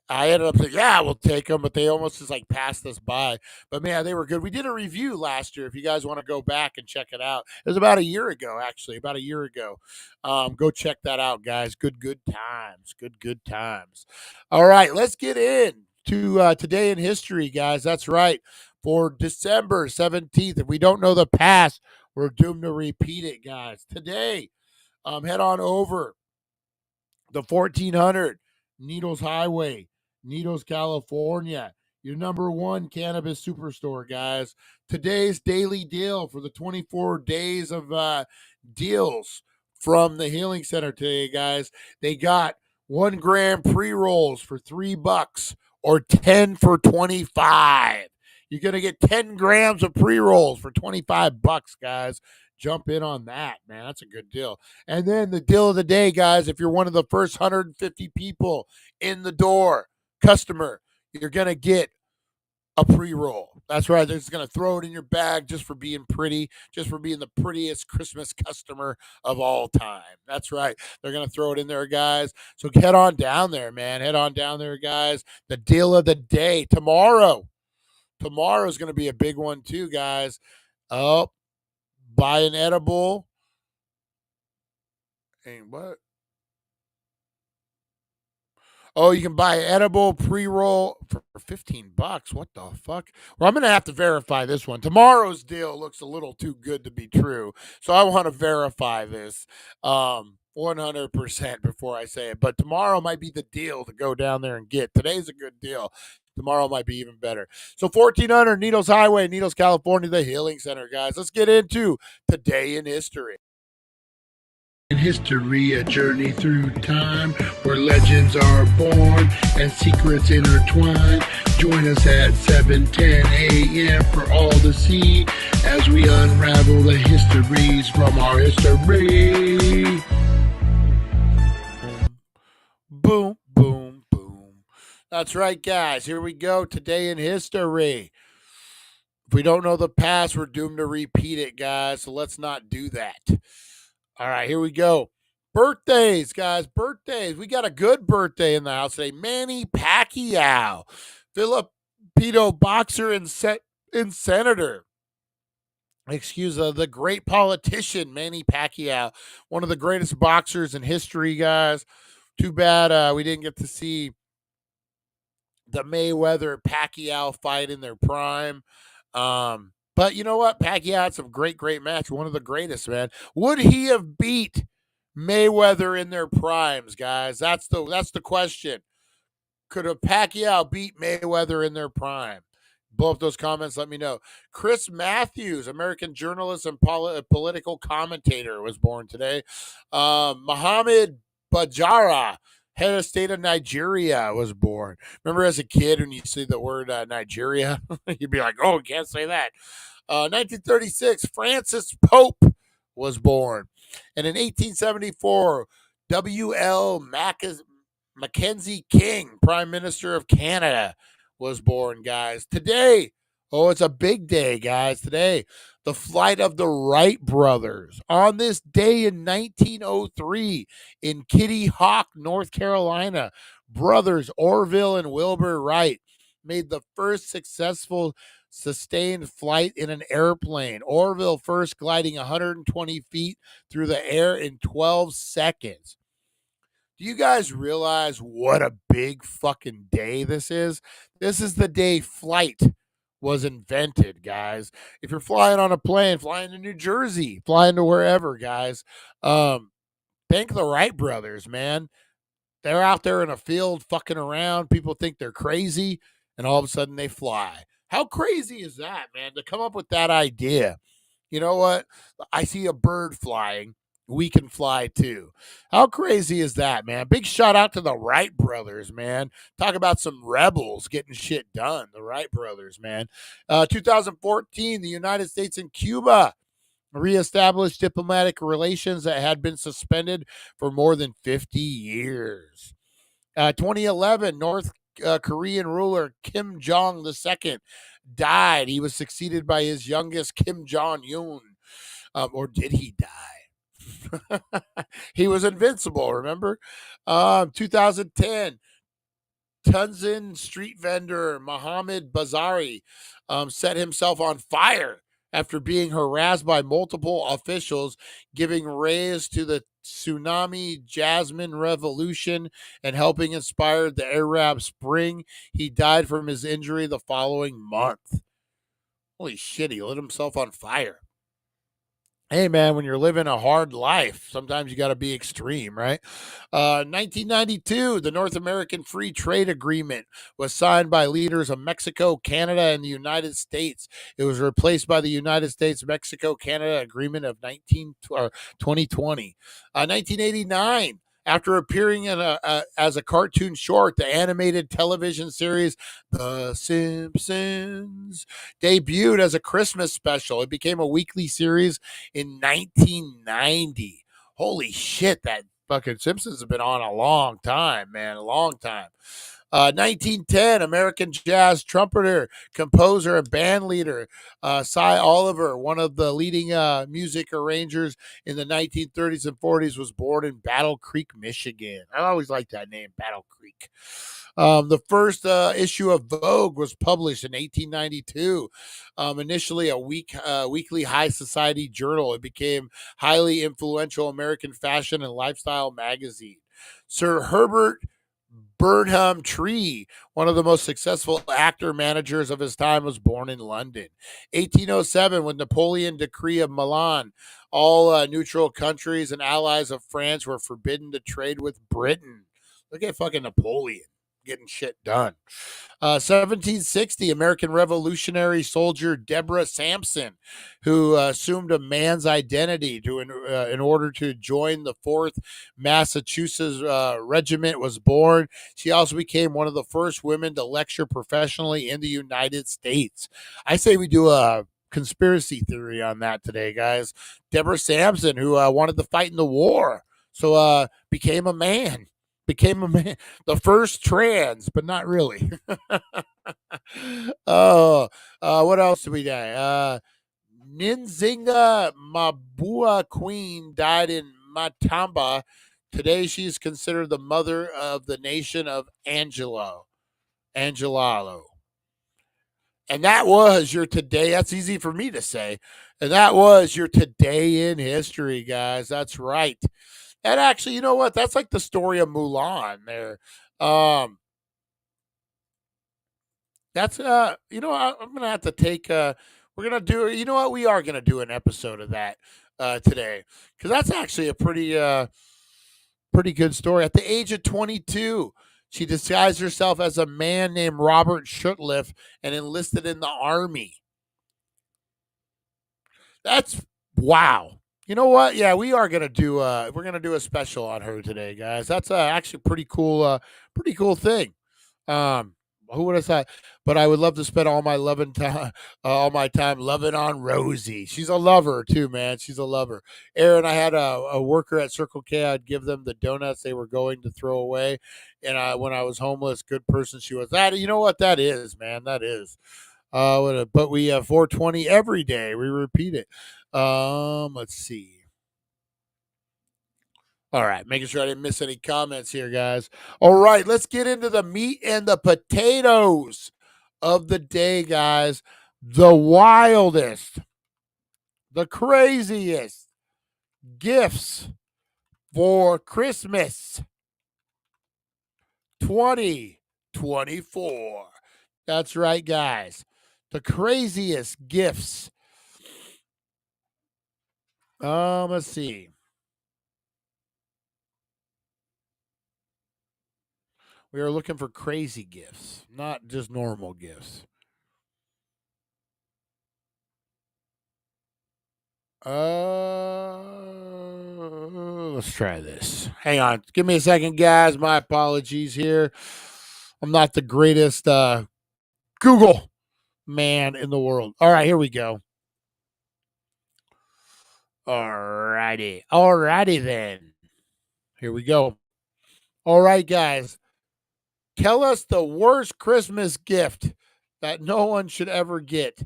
I ended up saying, yeah, we'll take them, but they almost just like passed us by. But man, they were good. We did a review last year. If you guys want to go back and check it out, it was about a year ago, actually, about a year ago. Go check that out, guys. Good times. Good times. All right, let's get in to today in history, guys. That's right. For December 17th, if we don't know the past, we're doomed to repeat it, guys. Today, head on over the 1400 Needles Highway, Needles, California. Your number one cannabis superstore, guys. Today's daily deal for the 24 days of deals from the Healing Center today, guys. They got 1 gram pre-rolls for $3 or 10 for 25. You're going to get 10 grams of pre-rolls for $25, guys. Jump in on that, man. That's a good deal. And then the deal of the day, guys, if you're one of the first 150 people in the door, customer, you're going to get a pre-roll. That's right. They're just going to throw it in your bag just for being pretty, just for being the prettiest Christmas customer of all time. That's right. They're going to throw it in there, guys. So head on down there, man. Head on down there, guys. The deal of the day tomorrow. Tomorrow is going to be a big one too, guys. Oh, buy an edible. And what? Oh, you can buy edible pre-roll for $15. What the fuck? Well, I'm going to have to verify this one. Tomorrow's deal looks a little too good to be true. So I want to verify this 100% before I say it. But tomorrow might be the deal to go down there and get. Today's a good deal. Tomorrow might be even better. So 1400 Needles Highway, Needles, California, the Healing Center, guys. Let's get into Today in History. In history, a journey through time where legends are born and secrets intertwine. Join us at 7:10 a.m. for all to see as we unravel the histories from our history. Boom, boom, boom. That's right, guys. Here we go. Today in history. If we don't know the past, we're doomed to repeat it, guys. So let's not do that. All right, here we go. Birthdays, guys. Birthdays. We got a good birthday in the house today. Manny Pacquiao, Filipino boxer and senator. The great politician, Manny Pacquiao. One of the greatest boxers in history, guys. Too bad we didn't get to see the Mayweather-Pacquiao fight in their prime. But you know what? Pacquiao had some great match. One of the greatest, man. Would he have beat Mayweather in their primes, guys? That's the question. Could a Pacquiao beat Mayweather in their prime? Blow up those comments. Let me know. Chris Matthews, American journalist and political commentator, was born today. Muhammad Bajara, head of state of Nigeria, was born. Remember as a kid when you see the word Nigeria, you'd be like, oh, can't say that. 1936, Francis Pope was born. And in 1874, W.L. Mackenzie King, Prime Minister of Canada, was born, guys. Today, oh, it's a big day, guys. Today, the flight of the Wright brothers. On this day in 1903, in Kitty Hawk, North Carolina, brothers Orville and Wilbur Wright made the first successful sustained flight in an airplane. Orville first gliding 120 feet through the air in 12 seconds. Do you guys realize what a big fucking day this is? This is the day flight was invented, guys. If you're flying on a plane, flying to New Jersey, flying to wherever, guys, thank the Wright brothers, man. They're out there in a field fucking around. People think they're crazy, and all of a sudden they fly. How crazy is that, man, to come up with that idea? You know what? I see a bird flying. We can fly too. How crazy is that, man? Big shout out to the Wright brothers, man. Talk about some rebels getting shit done. The Wright brothers, man. 2014, the United States and Cuba reestablished diplomatic relations that had been suspended for more than 50 years. 2011, North Korean ruler Kim Jong II died. He was succeeded by his youngest, Kim Jong Un. Or did he die? He was invincible, remember? 2010, Tunzin street vendor Mohammed Bazari set himself on fire after being harassed by multiple officials, giving rays to the tsunami Jasmine Revolution and helping inspire the Arab Spring. He died from his injury the following month. Holy shit, he lit himself on fire. Hey, man, when you're living a hard life, sometimes you got to be extreme, right? 1992, the North American Free Trade Agreement was signed by leaders of Mexico, Canada, and the United States. It was replaced by the United States-Mexico-Canada Agreement of 2020. 1989, after appearing in as a cartoon short, the animated television series The Simpsons debuted as a Christmas special. It became a weekly series in 1990. Holy shit, that fucking Simpsons have been on a long time, man, a long time. 1910, American jazz trumpeter, composer, and band leader Cy Oliver, one of the leading music arrangers in the 1930s and 40s, was born in Battle Creek, Michigan. I always like that name, Battle Creek. The first issue of Vogue was published in 1892. Initially a weekly high society journal, it became highly influential American fashion and lifestyle magazine. Sir Herbert Burnham Tree, one of the most successful actor managers of his time, was born in London. 1807, with Napoleon Decree of Milan, all neutral countries and allies of France were forbidden to trade with Britain. Look at fucking Napoleon getting shit done. 1760, American Revolutionary soldier Deborah Sampson, who assumed a man's identity in order to join the 4th Massachusetts Regiment, was born. She also became one of the first women to lecture professionally in the United States. I say we do a conspiracy theory on that today, guys. Deborah Sampson, who wanted to fight in the war, so became a man. The first trans, but not really. Oh, what else do we die? Ninzinga Mabua Queen died in Matamba. Today, she's considered the mother of the nation of Angelalo. And that was your today. That's easy for me to say. And that was your today in history, guys. That's right. And actually, you know what? That's like the story of Mulan there. That's I'm gonna have to take we're gonna do, you know what, we are gonna do an episode of that today. Because that's actually a pretty good story. At the age of 22, she disguised herself as a man named Robert Shutliff and enlisted in the army. That's wow. You know what? Yeah, we are gonna do we're gonna do a special on her today, guys. That's actually pretty cool thing. Who would have thought? But I would love to spend all my loving time, all my time loving on Rosie. She's a lover too, man. She's a lover. Aaron, I had a worker at Circle K. I'd give them the donuts they were going to throw away, and when I was homeless, good person she was. That you know what that is, man. That is. But we have 420 every day. We repeat it. Let's see. All right, making sure I didn't miss any comments here, guys. All right, let's get into the meat and the potatoes of the day, guys. The wildest, the craziest gifts for Christmas 2024. That's right, guys. The craziest gifts. Let's see. We are looking for crazy gifts, not just normal gifts. Let's try this. Hang on. Give me a second, guys. My apologies here. I'm not the greatest Google man in the world. All right, here we go. All righty. All righty then. Here we go. All right, guys. Tell us the worst Christmas gift that no one should ever get.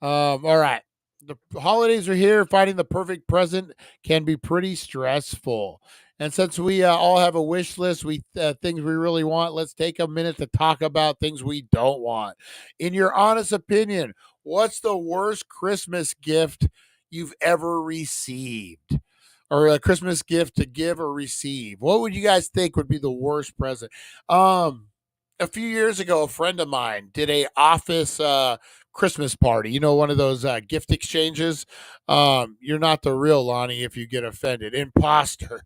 All right. The holidays are here. Finding the perfect present can be pretty stressful. And since we all have a wish list, we things we really want, let's take a minute to talk about things we don't want. In your honest opinion, what's the worst Christmas gift you've ever received? Or a Christmas gift to give or receive? What would you guys think would be the worst present? A few years ago, a friend of mine did a office Christmas party. You know, one of those gift exchanges. You're not the real Lonnie if you get offended. Imposter.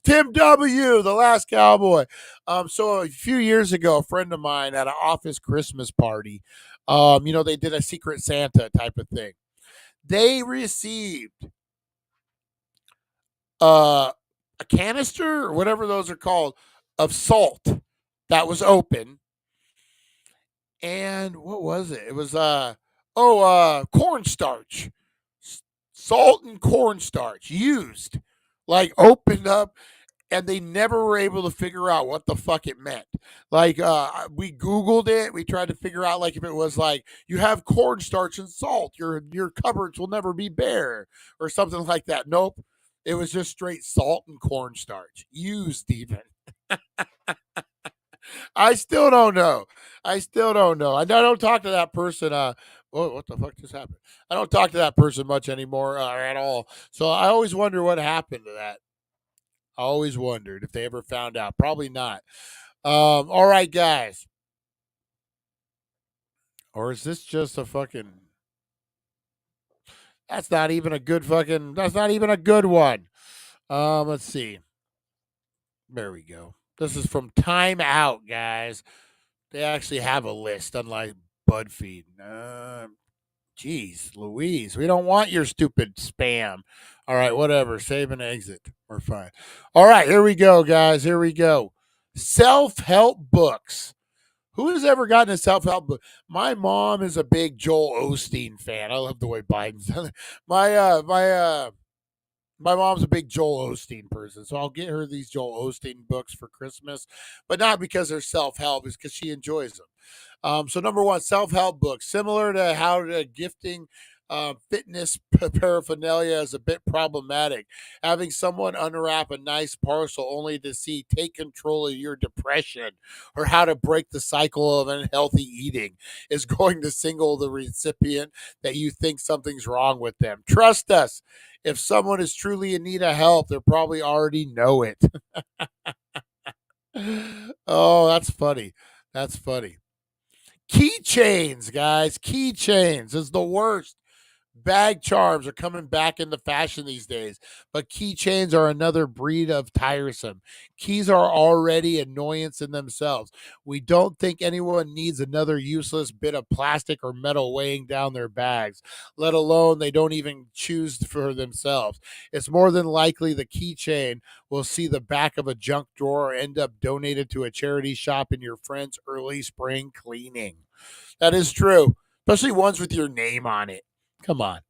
Tim W., the last cowboy. So a few years ago, a friend of mine at an office Christmas party. They did a Secret Santa type of thing. They received a canister or whatever those are called of salt that was open. And what was it? It was cornstarch. Salt and cornstarch used, like opened up, and they never were able to figure out what the fuck it meant. Like we Googled it, we tried to figure out like if it was like you have cornstarch and salt, your cupboards will never be bare or something like that. Nope. It was just straight salt and cornstarch. Used even. I still don't know. I still don't know. I don't talk to that person. What the fuck just happened? I don't talk to that person much anymore at all. So I always wonder what happened to that. I always wondered if they ever found out. Probably not. All right, guys. Or is this just a fucking? That's not even a good fucking. That's not even a good one. Let's see. There we go. This is from Time Out, guys. They actually have a list, unlike BuzzFeed. Jeez, Louise, we don't want your stupid spam. All right, whatever. Save and exit. We're fine. All right, here we go, guys. Here we go. Self-help books. Who has ever gotten a self-help book? My mom is a big Joel Osteen fan. I love the way Biden's done it. My mom's a big Joel Osteen person, so I'll get her these Joel Osteen books for Christmas, but not because they're self-help, it's because she enjoys them. So number one, self-help books, similar to how gifting fitness paraphernalia is a bit problematic. Having someone unwrap a nice parcel only to see take control of your depression or how to break the cycle of unhealthy eating is going to single the recipient that you think something's wrong with them. Trust us. If someone is truly in need of help, they probably already know it. Oh, that's funny. That's funny. Keychains, guys. Keychains is the worst. bag charms are coming back into fashion these days, but keychains are another breed of tiresome. Keys are already annoyance in themselves. We don't think anyone needs another useless bit of plastic or metal weighing down their bags, let alone they don't even choose for themselves. It's more than likely the keychain will see the back of a junk drawer or end up donated to a charity shop in your friend's early spring cleaning. That is true, especially ones with your name on it. Come on.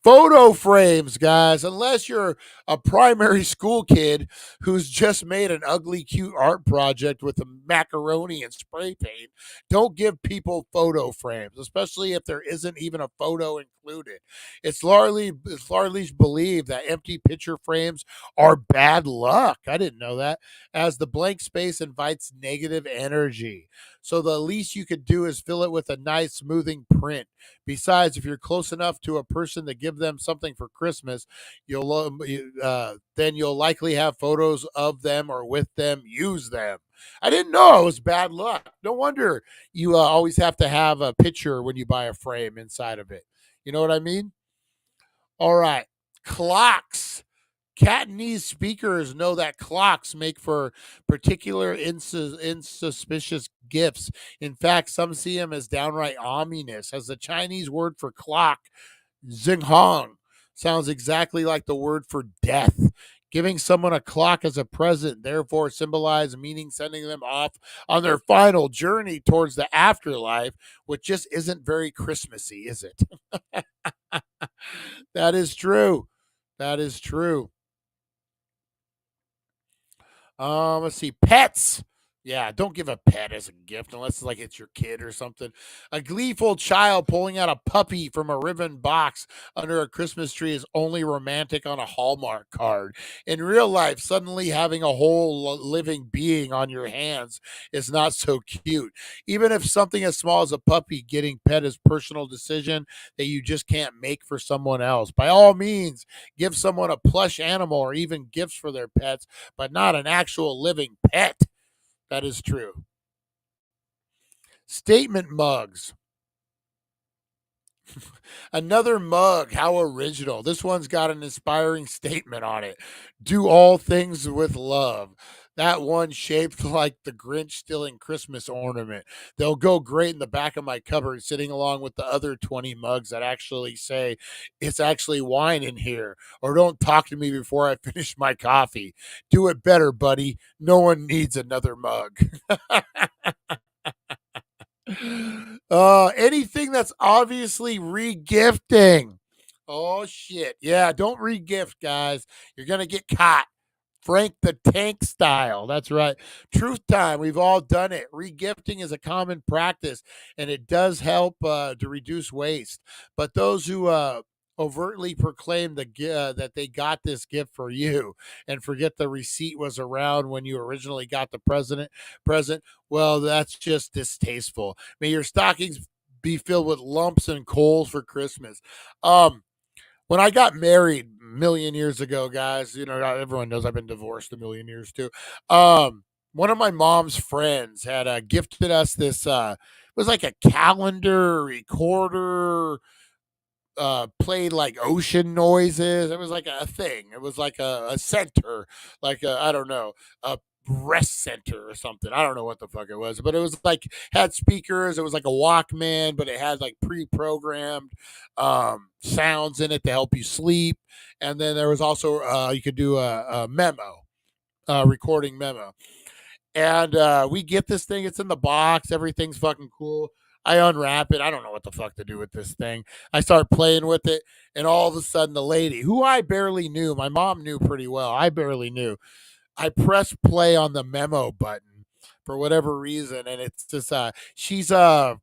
Photo frames, guys. Unless you're a primary school kid who's just made an ugly, cute art project with a macaroni and spray paint, don't give people photo frames, especially if there isn't even a photo included. It's largely believed that empty picture frames are bad luck. I didn't know that, as the blank space invites negative energy. So the least you could do is fill it with a nice, smoothing print. Besides, if you're close enough to a person to give them something for Christmas, then you'll likely have photos of them or with them. Use them. I didn't know it was bad luck. No wonder you always have to have a picture when you buy a frame inside of it. You know what I mean? All right. Clocks. Catanese speakers know that clocks make for particular insuspicious gifts. In fact, some see them as downright ominous, as the Chinese word for clock, Xinghong, sounds exactly like the word for death. Giving someone a clock as a present, therefore, symbolize meaning sending them off on their final journey towards the afterlife, which just isn't very Christmassy, is it? That is true. That is true. Let's see. Pets. Yeah, don't give a pet as a gift unless like it's your kid or something. A gleeful child pulling out a puppy from a ribbon box under a Christmas tree is only romantic on a Hallmark card. In real life, suddenly having a whole living being on your hands is not so cute. Even if something as small as a puppy getting pet is personal decision that you just can't make for someone else. By all means, give someone a plush animal or even gifts for their pets, but not an actual living pet. That is true. Statement mugs. Another mug. How original. This one's got an inspiring statement on it. Do all things with love. That one shaped like the Grinch stealing Christmas ornament. They'll go great in the back of my cupboard, sitting along with the other 20 mugs that actually say, it's actually wine in here, or don't talk to me before I finish my coffee. Do it better, buddy. No one needs another mug. Anything that's obviously regifting. Oh shit. Yeah, don't regift, guys. You're gonna get caught. Frank the Tank style. That's right. Truth time. We've all done it. Regifting is a common practice, and it does help to reduce waste. But those who overtly proclaim that they got this gift for you and forget the receipt was around when you originally got the present, well, that's just distasteful. May your stockings be filled with lumps and coals for Christmas. When I got married a million years ago, guys, everyone knows I've been divorced a million years too. One of my mom's friends had gifted us this. It was like a calendar recorder. Played like ocean noises. It was like a thing. It was like a center, like I don't know, a rest center or something. I don't know what the fuck it was, but it was like had speakers. It was like a Walkman, but it had like pre-programmed sounds in it to help you sleep. And then there was also you could do a memo, recording memo. And we get this thing. It's in the box. Everything's fucking cool. I unwrap it. I don't know what the fuck to do with this thing. I start playing with it, and all of a sudden, the lady, who I barely knew, my mom knew pretty well, I barely knew. I press play on the memo button for whatever reason, and it's just she's oh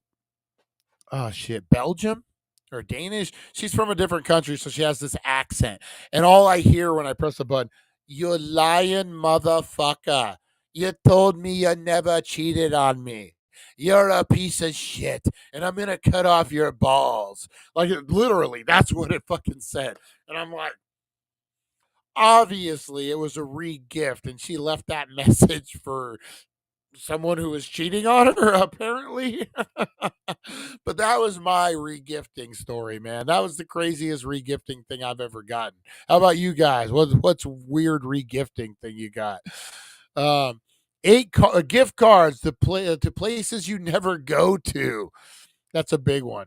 shit, Belgium or Danish. She's from a different country, so she has this accent. And all I hear when I press the button, you lying motherfucker. You told me you never cheated on me. You're a piece of shit, and I'm gonna cut off your balls. Like literally, that's what it fucking said. And I'm like, obviously, it was a re-gift, and she left that message for someone who was cheating on her, apparently. But that was my regifting story, man. That was the craziest regifting thing I've ever gotten. How about you guys? What's weird regifting thing you got? Um, gift cards to places you never go to. That's a big one.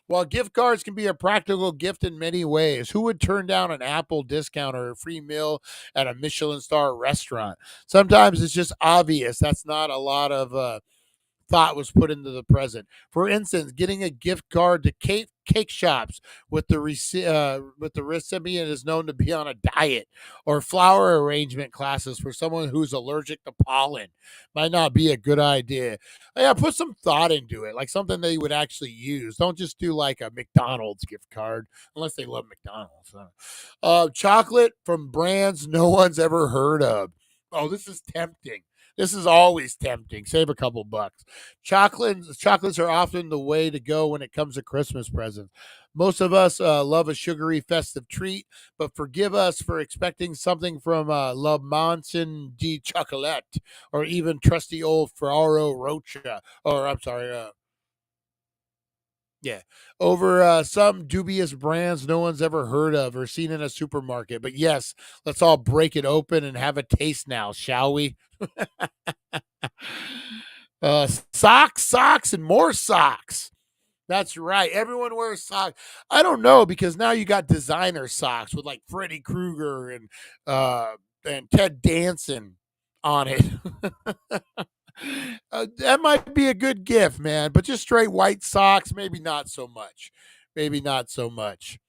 While gift cards can be a practical gift in many ways, who would turn down an Apple discount or a free meal at a Michelin star restaurant? Sometimes it's just obvious. That's not a lot of thought was put into the present. For instance, getting a gift card to cake shops with with the recipient is known to be on a diet, or flower arrangement classes for someone who's allergic to pollen might not be a good idea. Yeah, put some thought into it, like something they would actually use. Don't just do like a McDonald's gift card unless they love McDonald's. Chocolate from brands no one's ever heard of. Oh, this is tempting. This is always tempting. Save a couple bucks. Chocolates are often the way to go when it comes to Christmas presents. Most of us love a sugary festive treat, but forgive us for expecting something from La Mansion di Chocolate or even trusty old Ferraro Rocher. Or, I'm sorry, yeah, over some dubious brands no one's ever heard of or seen in a supermarket. But yes, let's all break it open and have a taste now, shall we? Socks, and more socks. That's right. Everyone wears socks. I don't know, because now you got designer socks with like Freddy Krueger and Ted Danson on it. That might be a good gift, man. But just straight white socks, maybe not so much. Maybe not so much.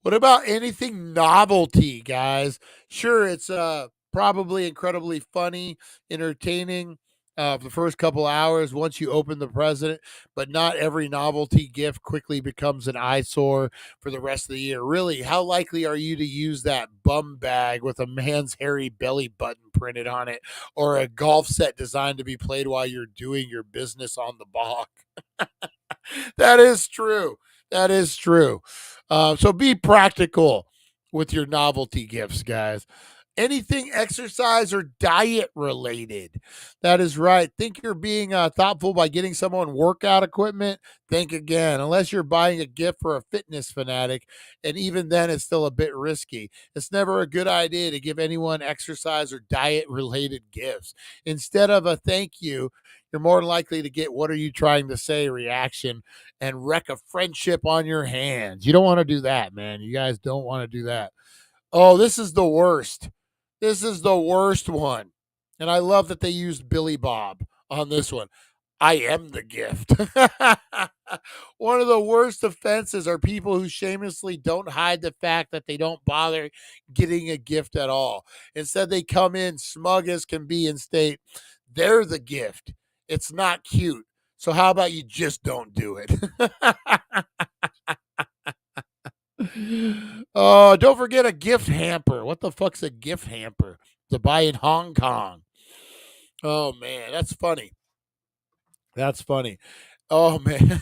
What about anything novelty, guys? Sure, it's probably incredibly funny, entertaining the first couple hours once you open the present, but not every novelty gift quickly becomes an eyesore for the rest of the year. Really, how likely are you to use that bum bag with a man's hairy belly button printed on it, or a golf set designed to be played while you're doing your business on the bog? That is true. That is true. So be practical with your novelty gifts, guys. Anything exercise or diet related. That is right. Think you're being thoughtful by getting someone workout equipment? Think again. Unless you're buying a gift for a fitness fanatic, and even then it's still a bit risky. It's never a good idea to give anyone exercise or diet related gifts. Instead of a thank you, you're more likely to get "what are you trying to say" reaction and wreck a friendship on your hands. You don't want to do that, man. You guys don't want to do that. Oh, this is the worst. This is the worst one. And I love that they used Billy Bob on this one. I am the gift. One of the worst offenses are people who shamelessly don't hide the fact that they don't bother getting a gift at all. Instead, they come in smug as can be and state, they're the gift. It's not cute. So how about you just don't do it? Oh, don't forget a gift hamper. What the fuck's a gift hamper? To buy in Hong Kong. Oh man, that's funny. That's funny. Oh man,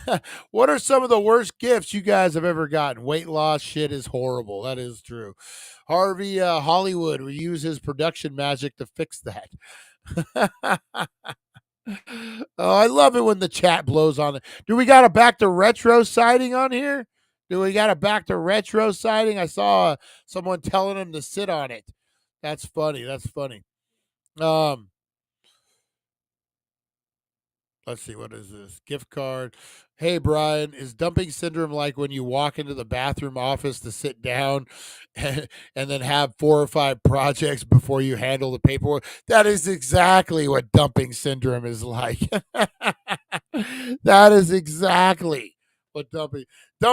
what are some of the worst gifts you guys have ever gotten? Weight loss shit is horrible. That is true. Harvey Hollywood will use his production magic to fix that. Oh, I love it when the chat blows on it. Do we got a back to retro sighting on here? Do we got a back to retro sighting? I saw someone telling him to sit on it. That's funny. That's funny. Um, let's see, what is this? Gift card. Hey Brian, is dumping syndrome like when you walk into the bathroom office to sit down and then have 4 or 5 projects before you handle the paperwork? That is exactly what dumping syndrome is like. That is exactly what dumping.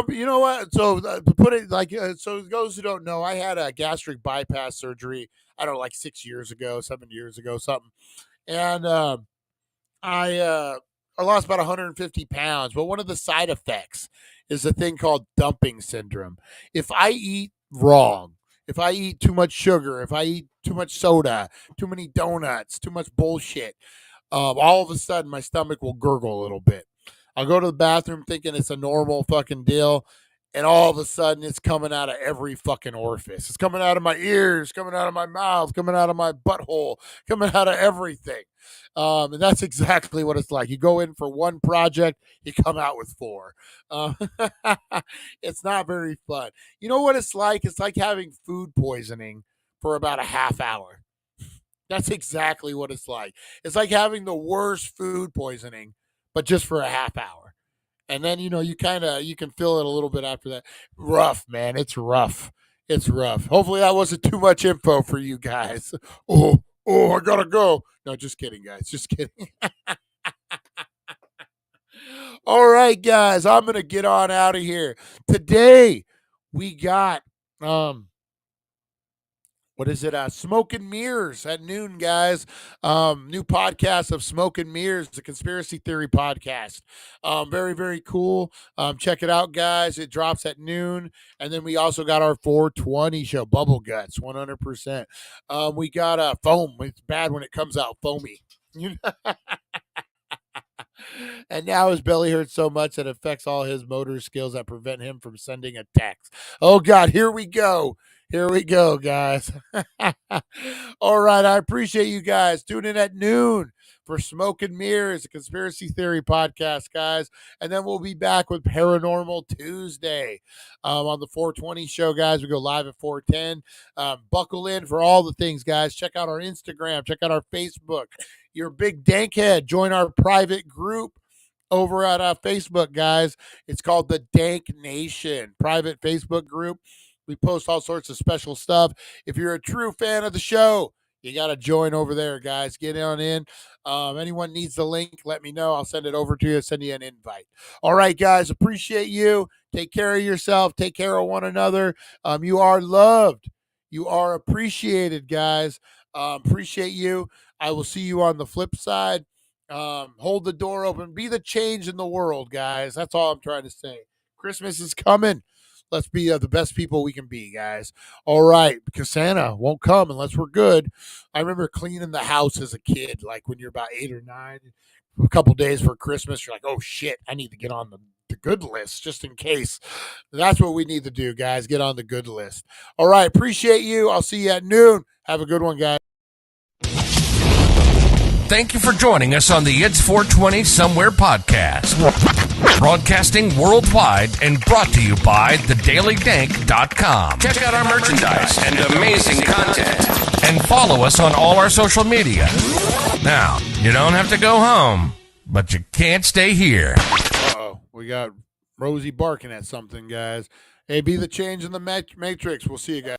You know what? So to put it like, so those who don't know, I had a gastric bypass surgery. I don't know, like 6 years ago, 7 years ago, something, and I I lost about 150 pounds, but one of the side effects is a thing called dumping syndrome. If I eat wrong, if I eat too much sugar, if I eat too much soda, too many donuts, too much bullshit, all of a sudden my stomach will gurgle a little bit. I'll go to the bathroom thinking it's a normal fucking deal, and all of a sudden it's coming out of every fucking orifice. It's coming out of my ears, coming out of my mouth, coming out of my butthole, coming out of everything. And that's exactly what it's like. You go in for one project, you come out with four. Um, it's not very fun. You know what it's like? It's like having food poisoning for about a half hour. That's exactly what it's like. It's like having the worst food poisoning, but just for a half hour. And then, you can feel it a little bit after that. Rough, man. It's rough. It's rough. Hopefully that wasn't too much info for you guys. I gotta go. No, just kidding, guys. Just kidding. All right, guys. I'm gonna get on out of here. Today we got what is it? Smoke and Mirrors at noon, guys. New podcast of Smoke and Mirrors, the conspiracy theory podcast. Very, very cool. Check it out, guys. It drops at noon. And then we also got our 420 show, Bubble Guts, 100%. We got foam. It's bad when it comes out foamy. And now his belly hurts so much that it affects all his motor skills that prevent him from sending a text. Oh, God, here we go. Here we go, guys. All right, I appreciate you guys. Tune in at noon for Smoke and Mirrors, a conspiracy theory podcast, guys. And then we'll be back with Paranormal Tuesday on the 420 show, guys. We go live at 410. Buckle in for all the things, guys. Check out our Instagram. Check out our Facebook. You're a big Dank head. Join our private group over at Facebook, guys. It's called the Dank Nation, private Facebook group. We post all sorts of special stuff. If you're a true fan of the show, you got to join over there, guys. Get on in. Anyone needs the link, let me know. I'll send it over to you, send you an invite. All right, guys, appreciate you. Take care of yourself. Take care of one another. You are loved. You are appreciated, guys. Appreciate you. I will see you on the flip side. Hold the door open. Be the change in the world, guys. That's all I'm trying to say. Christmas is coming. Let's be the best people we can be, guys. All right, because Santa won't come unless we're good. I remember cleaning the house as a kid, like when you're about 8 or 9. A couple days for Christmas, you're like, oh, shit, I need to get on the good list just in case. That's what we need to do, guys. Get on the good list. All right, appreciate you. I'll see you at noon. Have a good one, guys. Thank you for joining us on the It's 420 Somewhere podcast. Broadcasting worldwide and brought to you by thedailydank.com. Check out our merchandise and amazing content. And follow us on all our social media. Now, you don't have to go home, but you can't stay here. Uh-oh, we got Rosie barking at something, guys. Hey, be the change in the matrix. We'll see you guys.